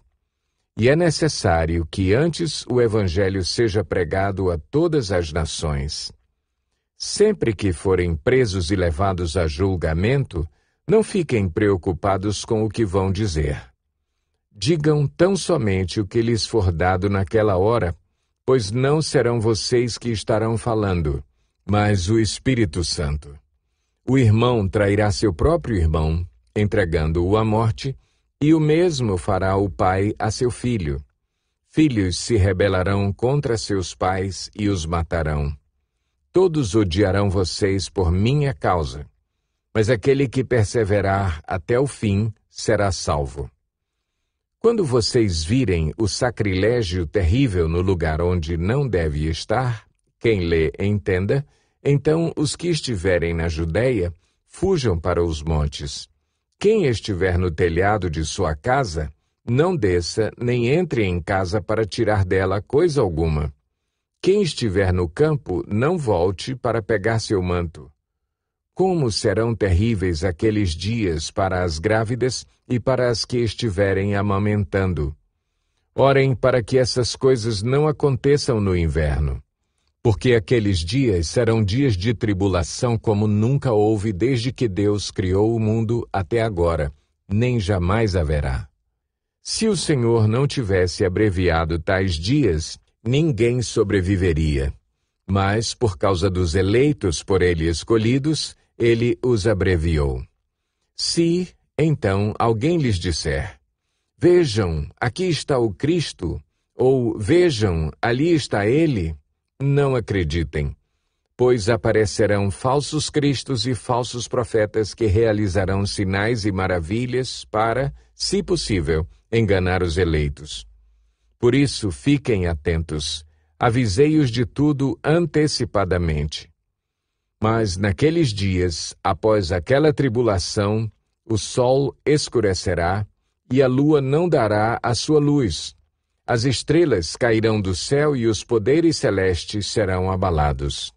E é necessário que antes o Evangelho seja pregado a todas as nações. Sempre que forem presos e levados a julgamento, não fiquem preocupados com o que vão dizer. Digam tão somente o que lhes for dado naquela hora, pois não serão vocês que estarão falando, mas o Espírito Santo. O irmão trairá seu próprio irmão, entregando-o à morte, e o mesmo fará o pai a seu filho. Filhos se rebelarão contra seus pais e os matarão. Todos odiarão vocês por minha causa, mas aquele que perseverar até o fim será salvo. Quando vocês virem o sacrilégio terrível no lugar onde não deve estar, quem lê entenda, então os que estiverem na Judeia, fujam para os montes. Quem estiver no telhado de sua casa, não desça nem entre em casa para tirar dela coisa alguma. Quem estiver no campo, não volte para pegar seu manto. Como serão terríveis aqueles dias para as grávidas e para as que estiverem amamentando. Orem para que essas coisas não aconteçam no inverno, porque aqueles dias serão dias de tribulação como nunca houve desde que Deus criou o mundo até agora, nem jamais haverá. Se o Senhor não tivesse abreviado tais dias, ninguém sobreviveria. Mas, por causa dos eleitos por ele escolhidos, ele os abreviou. Se, então, alguém lhes disser, vejam, aqui está o Cristo, ou vejam, ali está ele, não acreditem, pois aparecerão falsos cristos e falsos profetas que realizarão sinais e maravilhas para, se possível, enganar os eleitos. Por isso, fiquem atentos, avisei-os de tudo antecipadamente. Mas naqueles dias, após aquela tribulação, o sol escurecerá e a lua não dará a sua luz. As estrelas cairão do céu e os poderes celestes serão abalados.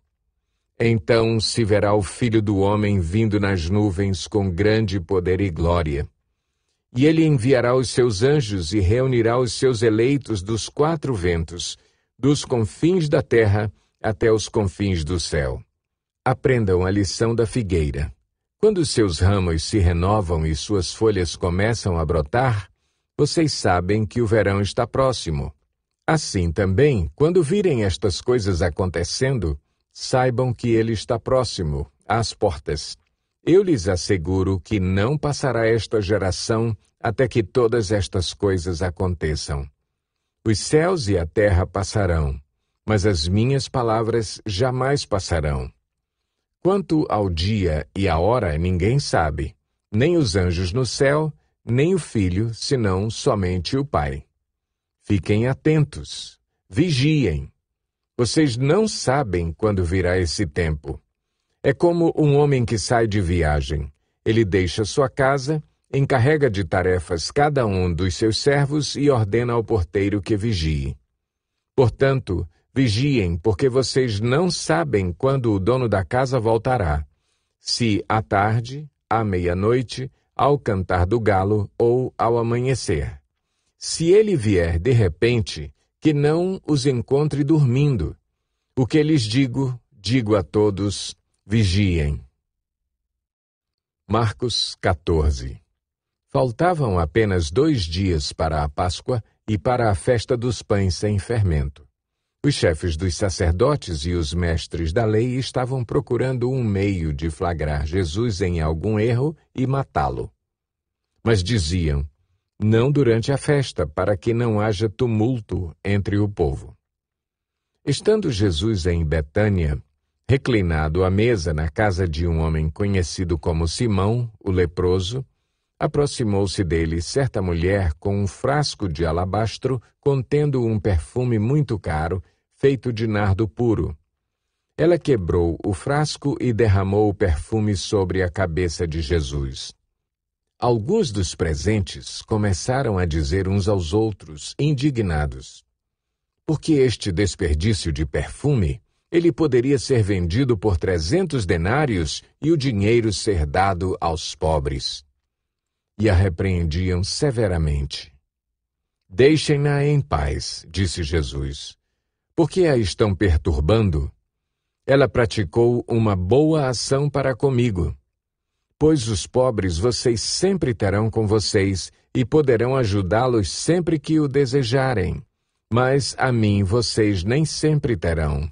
Então se verá o Filho do Homem vindo nas nuvens com grande poder e glória. E ele enviará os seus anjos e reunirá os seus eleitos dos quatro ventos, dos confins da terra até os confins do céu. Aprendam a lição da figueira. Quando seus ramos se renovam e suas folhas começam a brotar, vocês sabem que o verão está próximo. Assim também, quando virem estas coisas acontecendo, saibam que ele está próximo, às portas. Eu lhes asseguro que não passará esta geração até que todas estas coisas aconteçam. Os céus e a terra passarão, mas as minhas palavras jamais passarão. Quanto ao dia e à hora, ninguém sabe, nem os anjos no céu, nem o Filho, senão somente o Pai. Fiquem atentos, vigiem. Vocês não sabem quando virá esse tempo. É como um homem que sai de viagem. Ele deixa sua casa, encarrega de tarefas cada um dos seus servos e ordena ao porteiro que vigie. Portanto, vigiem, porque vocês não sabem quando o dono da casa voltará, se à tarde, à meia-noite, ao cantar do galo ou ao amanhecer. Se ele vier de repente, que não os encontre dormindo. O que lhes digo, digo a todos, vigiem. Marcos 14. Faltavam apenas 2 dias para a Páscoa e para a festa dos pães sem fermento. Os chefes dos sacerdotes e os mestres da lei estavam procurando um meio de flagrar Jesus em algum erro e matá-lo. Mas diziam, não durante a festa, para que não haja tumulto entre o povo. Estando Jesus em Betânia, reclinado à mesa na casa de um homem conhecido como Simão, o leproso, aproximou-se dele certa mulher com um frasco de alabastro contendo um perfume muito caro, feito de nardo puro. ela quebrou o frasco e derramou o perfume sobre a cabeça de Jesus. Alguns dos presentes começaram a dizer uns aos outros, indignados: por que este desperdício de perfume? Ele poderia ser vendido por 300 denários e o dinheiro ser dado aos pobres. E a repreendiam severamente. Deixem-na em paz, disse Jesus. Por que a estão perturbando? Ela praticou uma boa ação para comigo. Pois os pobres vocês sempre terão com vocês e poderão ajudá-los sempre que o desejarem. Mas a mim vocês nem sempre terão.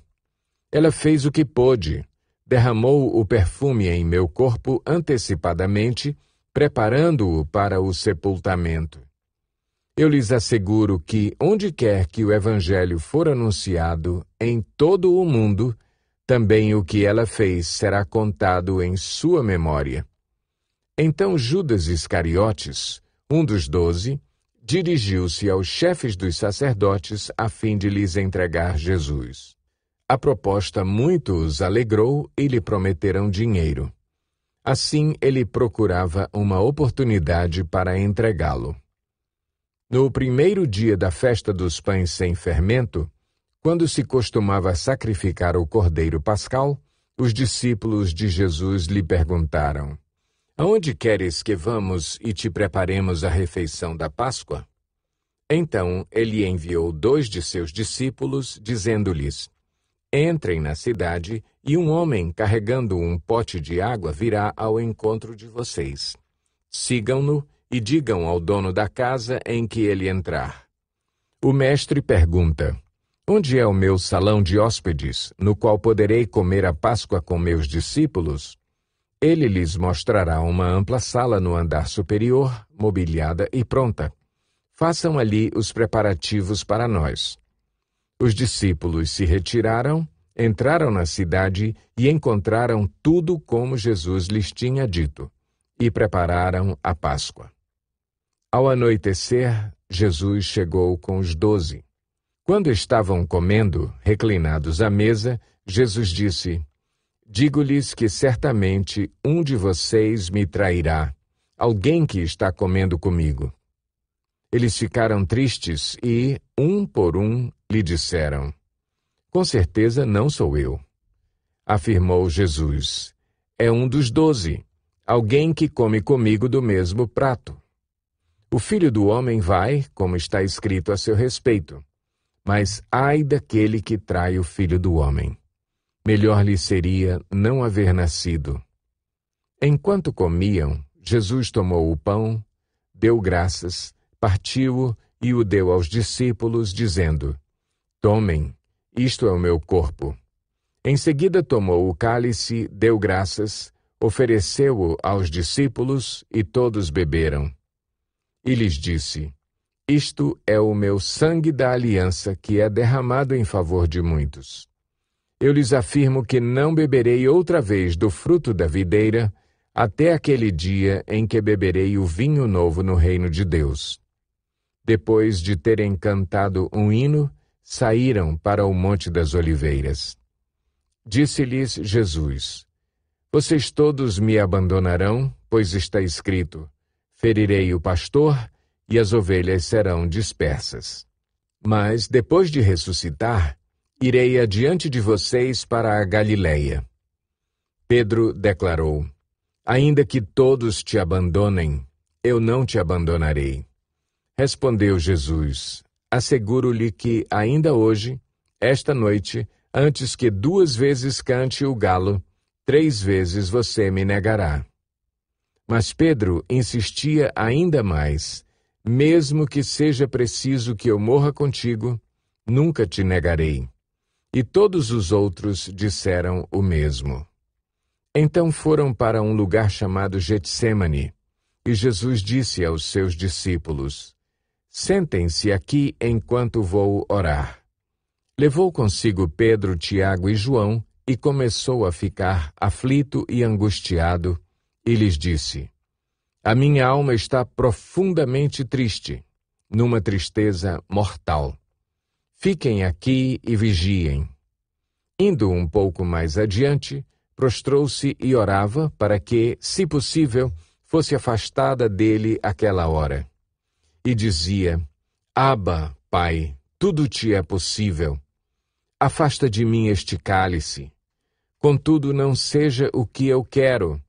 Ela fez o que pôde, derramou o perfume em meu corpo antecipadamente, preparando-o para o sepultamento. Eu lhes asseguro que, onde quer que o Evangelho for anunciado, em todo o mundo, também o que ela fez será contado em sua memória. Então Judas Iscariotes, um dos 12, dirigiu-se aos chefes dos sacerdotes a fim de lhes entregar Jesus. A proposta muito os alegrou e lhe prometeram dinheiro. Assim, ele procurava uma oportunidade para entregá-lo. No primeiro dia da festa dos pães sem fermento, quando se costumava sacrificar o cordeiro pascal, os discípulos de Jesus lhe perguntaram: aonde queres que vamos e te preparemos a refeição da Páscoa? Então ele enviou 2 de seus discípulos, dizendo-lhes: entrem na cidade, e um homem carregando um pote de água virá ao encontro de vocês. Sigam-no e digam ao dono da casa em que ele entrar: o mestre pergunta: onde é o meu salão de hóspedes, no qual poderei comer a Páscoa com meus discípulos? Ele lhes mostrará uma ampla sala no andar superior, mobiliada e pronta. Façam ali os preparativos para nós. Os discípulos se retiraram, entraram na cidade e encontraram tudo como Jesus lhes tinha dito, e prepararam a Páscoa. Ao anoitecer, Jesus chegou com os 12. Quando estavam comendo, reclinados à mesa, Jesus disse: digo-lhes que certamente um de vocês me trairá, alguém que está comendo comigo. Eles ficaram tristes e, um por um, lhe disseram: com certeza não sou eu. Afirmou Jesus: é um dos 12, alguém que come comigo do mesmo prato. O Filho do Homem vai, como está escrito a seu respeito, mas ai daquele que trai o Filho do Homem. Melhor lhe seria não haver nascido. Enquanto comiam, Jesus tomou o pão, deu graças, partiu-o e o deu aos discípulos, dizendo: tomem, isto é o meu corpo. Em seguida tomou o cálice, deu graças, ofereceu-o aos discípulos e todos beberam. E lhes disse: isto é o meu sangue da aliança que é derramado em favor de muitos. Eu lhes afirmo que não beberei outra vez do fruto da videira, até aquele dia em que beberei o vinho novo no reino de Deus. Depois de terem cantado um hino, saíram para o Monte das Oliveiras. Disse-lhes Jesus: vocês todos me abandonarão, pois está escrito: ferirei o pastor e as ovelhas serão dispersas. Mas, depois de ressuscitar, irei adiante de vocês para a Galileia. Pedro declarou: ainda que todos te abandonem, eu não te abandonarei. Respondeu Jesus: asseguro-lhe que, ainda hoje, esta noite, antes que 2 vezes cante o galo, 3 vezes você me negará. Mas Pedro insistia ainda mais: mesmo que seja preciso que eu morra contigo, nunca te negarei. E todos os outros disseram o mesmo. Então foram para um lugar chamado Getsêmani, e Jesus disse aos seus discípulos: sentem-se aqui enquanto vou orar. Levou consigo Pedro, Tiago e João e começou a ficar aflito e angustiado, e lhes disse: a minha alma está profundamente triste, numa tristeza mortal. Fiquem aqui e vigiem. Indo um pouco mais adiante, prostrou-se e orava para que, se possível, fosse afastada dele aquela hora. E dizia: Abba, Pai, tudo te é possível. Afasta de mim este cálice. Contudo, não seja o que eu quero,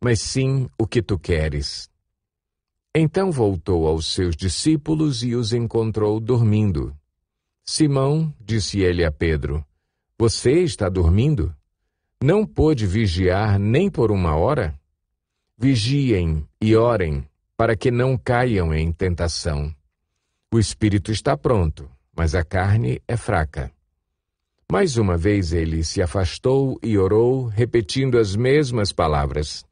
mas sim o que tu queres. Então voltou aos seus discípulos e os encontrou dormindo. Simão, disse ele a Pedro, você está dormindo? Não pôde vigiar nem por uma hora? Vigiem e orem, para que não caiam em tentação. O espírito está pronto, mas a carne é fraca. Mais uma vez ele se afastou e orou, repetindo as mesmas palavras.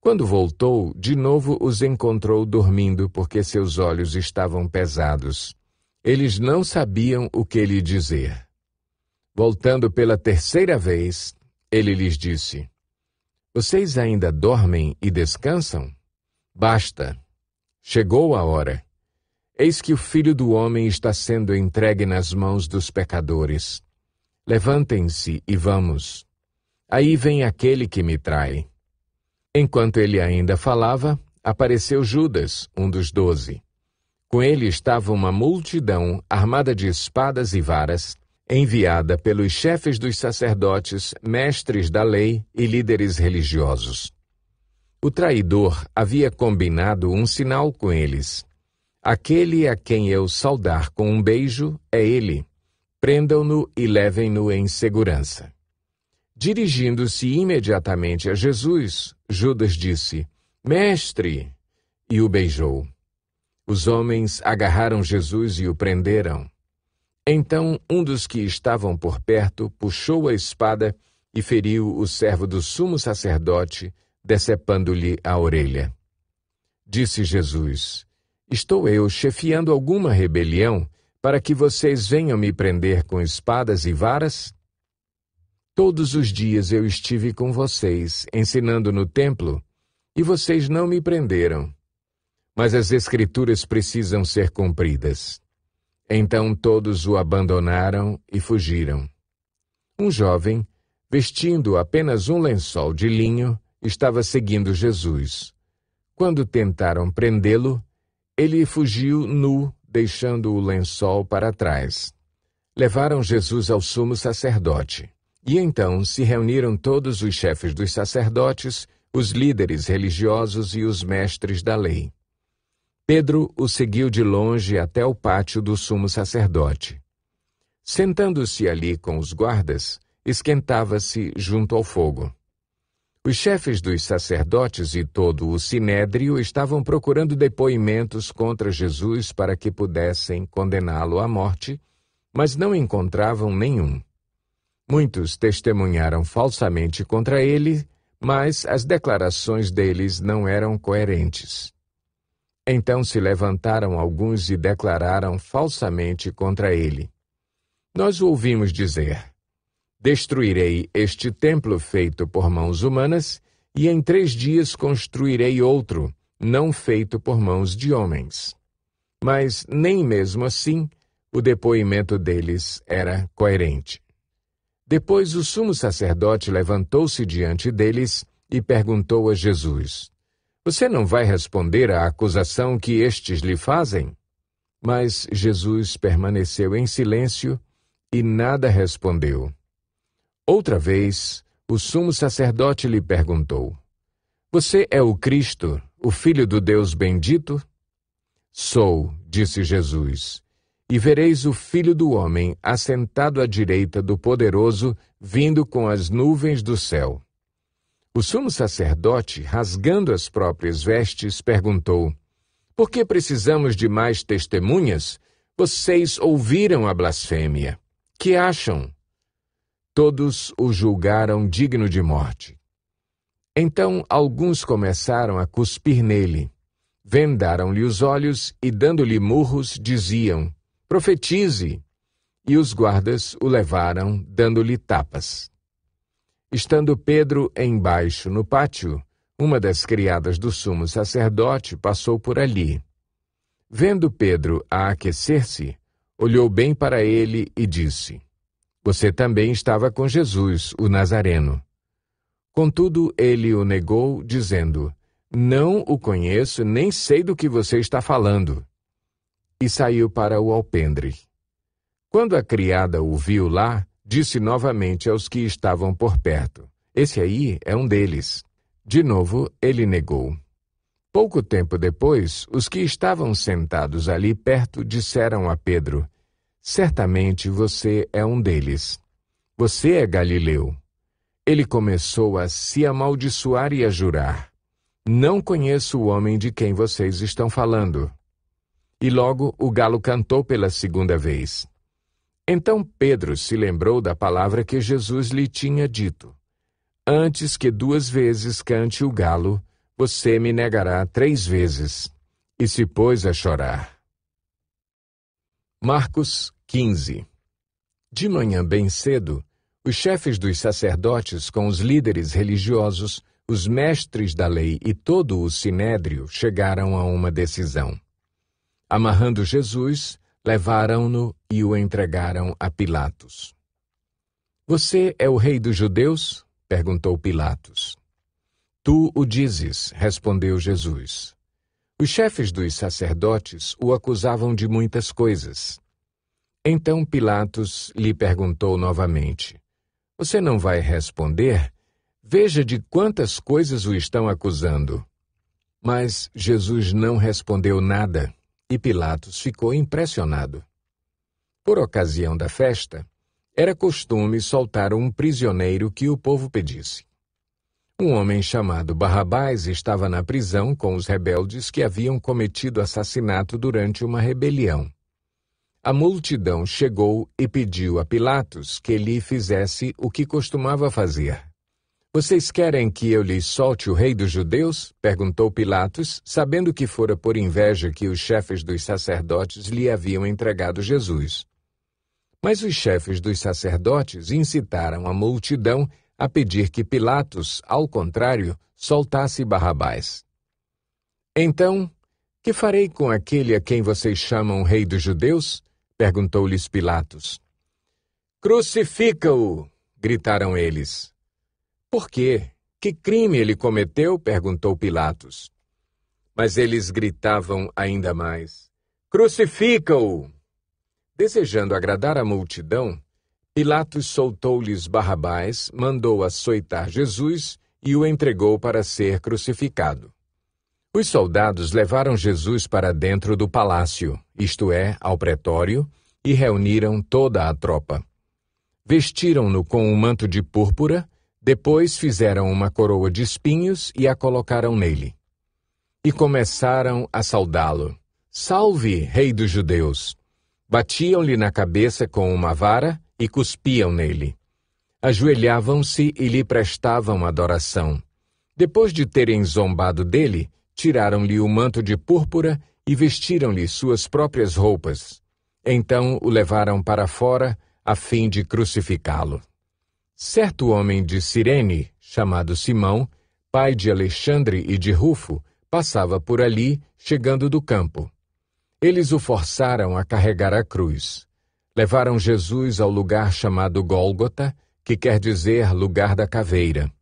Quando voltou, de novo os encontrou dormindo, porque seus olhos estavam pesados. Eles não sabiam o que lhe dizer. Voltando pela terceira vez, ele lhes disse: Vocês ainda dormem e descansam? Basta. Chegou a hora. Eis que o Filho do Homem está sendo entregue nas mãos dos pecadores. Levantem-se e vamos. Aí vem aquele que me trai. Enquanto ele ainda falava, apareceu Judas, um dos 12. Com ele estava uma multidão armada de espadas e varas, enviada pelos chefes dos sacerdotes, mestres da lei e líderes religiosos. O traidor havia combinado um sinal com eles. Aquele a quem eu saudar com um beijo é ele. Prendam-no e levem-no em segurança. Dirigindo-se imediatamente a Jesus, Judas disse: Mestre! E o beijou. Os homens agarraram Jesus e o prenderam. Então um dos que estavam por perto puxou a espada e feriu o servo do sumo sacerdote, decepando-lhe a orelha. Disse Jesus: Estou eu chefiando alguma rebelião para que vocês venham me prender com espadas e varas? Todos os dias eu estive com vocês, ensinando no templo, e vocês não me prenderam. Mas as Escrituras precisam ser cumpridas. Então todos o abandonaram e fugiram. Um jovem, vestindo apenas um lençol de linho, estava seguindo Jesus. Quando tentaram prendê-lo, ele fugiu nu, deixando o lençol para trás. Levaram Jesus ao sumo sacerdote. E então se reuniram todos os chefes dos sacerdotes, os líderes religiosos e os mestres da lei. Pedro o seguiu de longe até o pátio do sumo sacerdote. Sentando-se ali com os guardas, esquentava-se junto ao fogo. Os chefes dos sacerdotes e todo o sinédrio estavam procurando depoimentos contra Jesus para que pudessem condená-lo à morte, mas não encontravam nenhum. Muitos testemunharam falsamente contra ele, mas as declarações deles não eram coerentes. Então se levantaram alguns e declararam falsamente contra ele. Nós o ouvimos dizer: Destruirei este templo feito por mãos humanas, e em 3 dias construirei outro, não feito por mãos de homens. Mas nem mesmo assim o depoimento deles era coerente. Depois o sumo sacerdote levantou-se diante deles e perguntou a Jesus: Você não vai responder à acusação que estes lhe fazem? Mas Jesus permaneceu em silêncio e nada respondeu. Outra vez, o sumo sacerdote lhe perguntou: Você é o Cristo, o Filho do Deus bendito? Sou, disse Jesus, e vereis o Filho do Homem assentado à direita do Poderoso, vindo com as nuvens do céu. O sumo sacerdote, rasgando as próprias vestes, perguntou: Por que precisamos de mais testemunhas? Vocês ouviram a blasfêmia. Que acham? Todos o julgaram digno de morte. Então alguns começaram a cuspir nele. Vendaram-lhe os olhos e, dando-lhe murros, diziam: Profetize! E os guardas o levaram, dando-lhe tapas. Estando Pedro embaixo no pátio, uma das criadas do sumo sacerdote passou por ali. Vendo Pedro a aquecer-se, olhou bem para ele e disse: Você também estava com Jesus, o Nazareno. Contudo, ele o negou, dizendo: Não o conheço, nem sei do que você está falando. E saiu para o alpendre. Quando a criada o viu lá, disse novamente aos que estavam por perto: Esse aí é um deles. De novo, ele negou. Pouco tempo depois, os que estavam sentados ali perto disseram a Pedro: Certamente você é um deles. Você é galileu. Ele começou a se amaldiçoar e a jurar: Não conheço o homem de quem vocês estão falando. E logo o galo cantou pela segunda vez. Então Pedro se lembrou da palavra que Jesus lhe tinha dito: Antes que 2 vezes cante o galo, você me negará 3 vezes. E se pôs a chorar. Marcos 15. De manhã bem cedo, os chefes dos sacerdotes com os líderes religiosos, os mestres da lei e todo o sinédrio chegaram a uma decisão. Amarrando Jesus, levaram-no e o entregaram a Pilatos. Você é o rei dos judeus? Perguntou Pilatos. Tu o dizes, respondeu Jesus. Os chefes dos sacerdotes o acusavam de muitas coisas. Então Pilatos lhe perguntou novamente: Você não vai responder? Veja de quantas coisas o estão acusando. Mas Jesus não respondeu nada, e Pilatos ficou impressionado. Por ocasião da festa, era costume soltar um prisioneiro que o povo pedisse. Um homem chamado Barrabás estava na prisão com os rebeldes que haviam cometido assassinato durante uma rebelião. A multidão chegou e pediu a Pilatos que lhe fizesse o que costumava fazer. Vocês querem que eu lhes solte o rei dos judeus? Perguntou Pilatos, sabendo que fora por inveja que os chefes dos sacerdotes lhe haviam entregado Jesus. Mas os chefes dos sacerdotes incitaram a multidão a pedir que Pilatos, ao contrário, soltasse Barrabás. Então, que farei com aquele a quem vocês chamam rei dos judeus? Perguntou-lhes Pilatos. Crucifica-o! Gritaram eles. Por quê? Que crime ele cometeu? Perguntou Pilatos. Mas eles gritavam ainda mais: Crucifica-o! Desejando agradar a multidão, Pilatos soltou-lhes Barrabás, mandou açoitar Jesus e o entregou para ser crucificado. Os soldados levaram Jesus para dentro do palácio, isto é, ao pretório, e reuniram toda a tropa. Vestiram-no com um manto de púrpura, depois fizeram uma coroa de espinhos e a colocaram nele. E começaram a saudá-lo: Salve, rei dos judeus! Batiam-lhe na cabeça com uma vara e cuspiam nele. Ajoelhavam-se e lhe prestavam adoração. Depois de terem zombado dele, tiraram-lhe o manto de púrpura e vestiram-lhe suas próprias roupas. Então o levaram para fora, a fim de crucificá-lo. Certo homem de Cirene, chamado Simão, pai de Alexandre e de Rufo, passava por ali, chegando do campo. Eles o forçaram a carregar a cruz. Levaram Jesus ao lugar chamado Gólgota, que quer dizer lugar da caveira.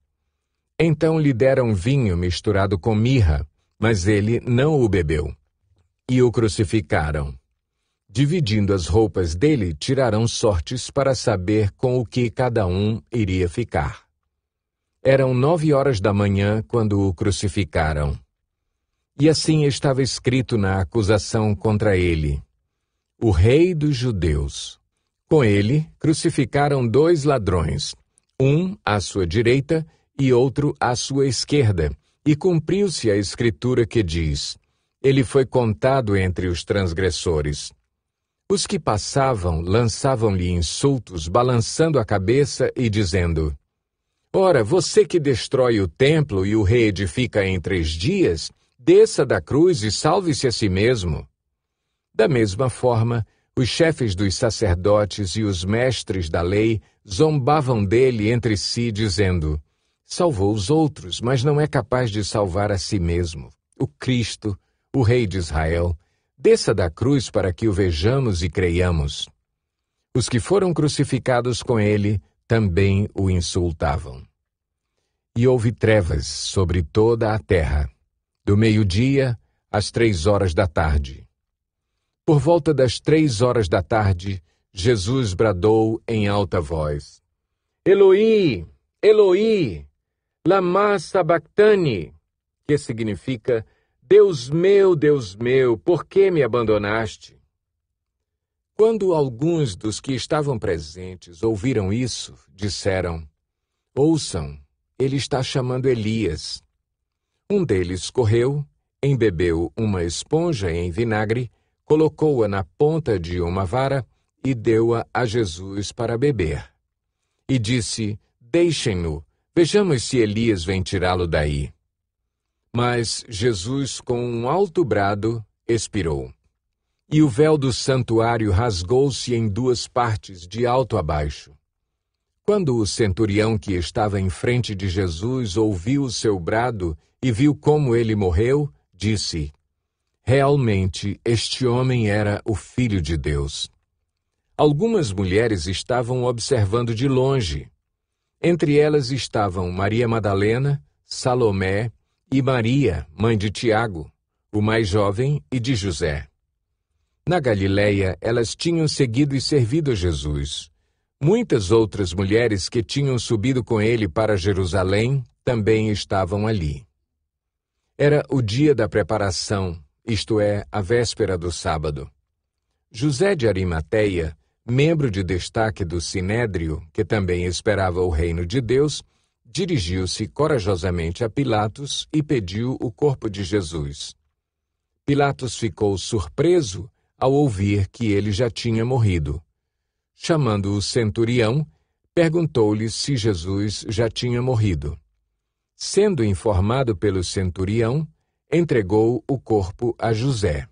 Então lhe deram vinho misturado com mirra, mas ele não o bebeu. E o crucificaram. Dividindo as roupas dele, tiraram sortes para saber com o que cada um iria ficar. Eram 9h da manhã quando o crucificaram. E assim estava escrito na acusação contra ele: O Rei dos Judeus. Com ele, crucificaram 2 ladrões, um à sua direita e outro à sua esquerda, e cumpriu-se a escritura que diz: Ele foi contado entre os transgressores. Os que passavam lançavam-lhe insultos, balançando a cabeça e dizendo: Ora, você que destrói o templo e o reedifica em 3 dias, desça da cruz e salve-se a si mesmo. Da mesma forma, os chefes dos sacerdotes e os mestres da lei zombavam dele entre si, dizendo: Salvou os outros, mas não é capaz de salvar a si mesmo. O Cristo, o Rei de Israel, desça da cruz para que o vejamos e creiamos. Os que foram crucificados com ele também o insultavam. E houve trevas sobre toda a terra, do meio-dia às 3 horas da tarde. Por volta das 3 horas da tarde, Jesus bradou em alta voz: Eloi, Eloi, lama sabactani, que significa: Deus meu, por que me abandonaste? Quando alguns dos que estavam presentes ouviram isso, disseram: Ouçam, ele está chamando Elias. Um deles correu, embebeu uma esponja em vinagre, colocou-a na ponta de uma vara e deu-a a Jesus para beber. E disse: Deixem-no, vejamos se Elias vem tirá-lo daí. Mas Jesus, com um alto brado, expirou. E o véu do santuário rasgou-se em 2 partes, de alto a baixo. Quando o centurião que estava em frente de Jesus ouviu o seu brado e viu como ele morreu, disse: Realmente, este homem era o Filho de Deus. Algumas mulheres estavam observando de longe. Entre elas estavam Maria Madalena, Salomé e Maria, mãe de Tiago, o mais jovem, e de José. Na Galileia, elas tinham seguido e servido a Jesus. Muitas outras mulheres que tinham subido com ele para Jerusalém também estavam ali. Era o dia da preparação, isto é, a véspera do sábado. José de Arimateia, membro de destaque do Sinédrio, que também esperava o reino de Deus, dirigiu-se corajosamente a Pilatos e pediu o corpo de Jesus. Pilatos ficou surpreso ao ouvir que ele já tinha morrido. Chamando o centurião, perguntou-lhe se Jesus já tinha morrido. Sendo informado pelo centurião, entregou o corpo a José.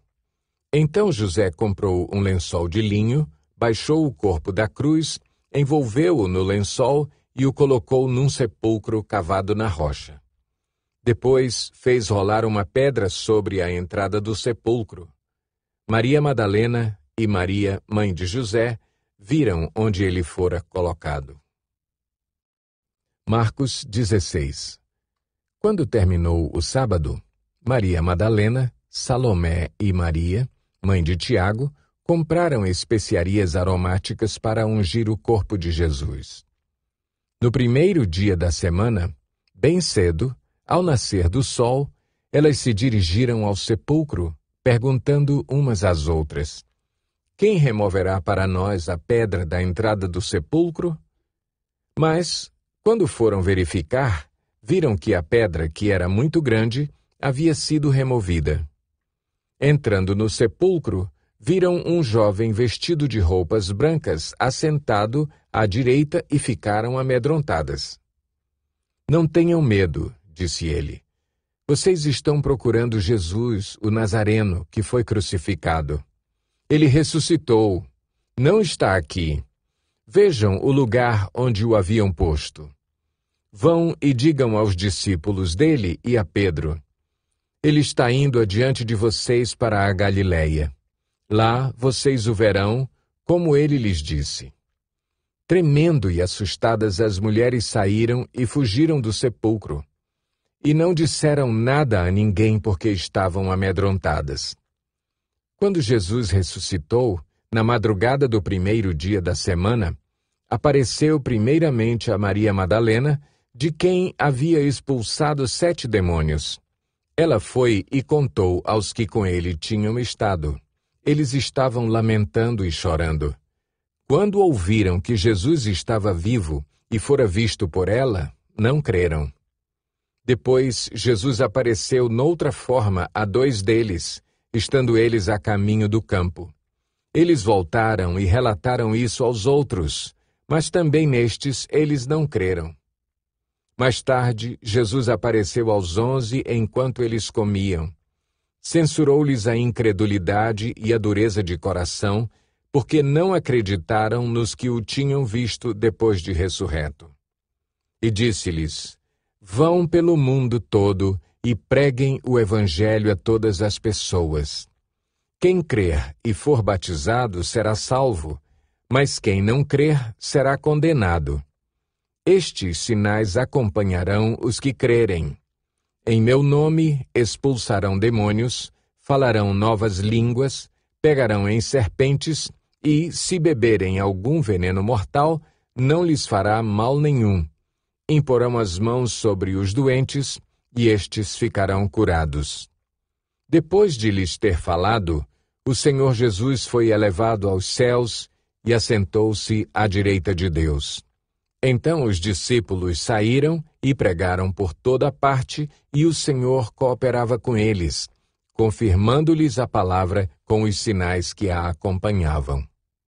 Então José comprou um lençol de linho, baixou o corpo da cruz, envolveu-o no lençol e o colocou num sepulcro cavado na rocha. Depois fez rolar uma pedra sobre a entrada do sepulcro. Maria Madalena e Maria, mãe de José, viram onde ele fora colocado. Marcos 16. Quando terminou o sábado, Maria Madalena, Salomé e Maria, mãe de Tiago, compraram especiarias aromáticas para ungir o corpo de Jesus. No primeiro dia da semana, bem cedo, ao nascer do sol, elas se dirigiram ao sepulcro, perguntando umas às outras: Quem removerá para nós a pedra da entrada do sepulcro? Mas, quando foram verificar, viram que a pedra, que era muito grande, havia sido removida. Entrando no sepulcro, viram um jovem vestido de roupas brancas assentado à direita e ficaram amedrontadas. Não tenham medo, disse ele. Vocês estão procurando Jesus, o Nazareno, que foi crucificado. Ele ressuscitou. Não está aqui. Vejam o lugar onde o haviam posto. Vão e digam aos discípulos dele e a Pedro: Ele está indo adiante de vocês para a Galileia. Lá vocês o verão, como ele lhes disse. Tremendo e assustadas, as mulheres saíram e fugiram do sepulcro. E não disseram nada a ninguém porque estavam amedrontadas. Quando Jesus ressuscitou, na madrugada do primeiro dia da semana, apareceu primeiramente a Maria Madalena, de quem havia expulsado 7 demônios. Ela foi e contou aos que com ele tinham estado. Eles estavam lamentando e chorando. Quando ouviram que Jesus estava vivo e fora visto por ela, não creram. Depois, Jesus apareceu noutra forma a 2 deles, estando eles a caminho do campo. Eles voltaram e relataram isso aos outros, mas também nestes eles não creram. Mais tarde, Jesus apareceu aos 11 enquanto eles comiam. Censurou-lhes a incredulidade e a dureza de coração, porque não acreditaram nos que o tinham visto depois de ressurreto. E disse-lhes: Vão pelo mundo todo e preguem o Evangelho a todas as pessoas. Quem crer e for batizado será salvo, Mas quem não crer será condenado. Estes sinais acompanharão os que crerem. Em meu nome expulsarão demônios, falarão novas línguas, pegarão em serpentes e, se beberem algum veneno mortal, não lhes fará mal nenhum. Imporão as mãos sobre os doentes e estes ficarão curados. Depois de lhes ter falado, o Senhor Jesus foi elevado aos céus e assentou-se à direita de Deus. Então os discípulos saíram e pregaram por toda parte, e o Senhor cooperava com eles, confirmando-lhes a palavra com os sinais que a acompanhavam.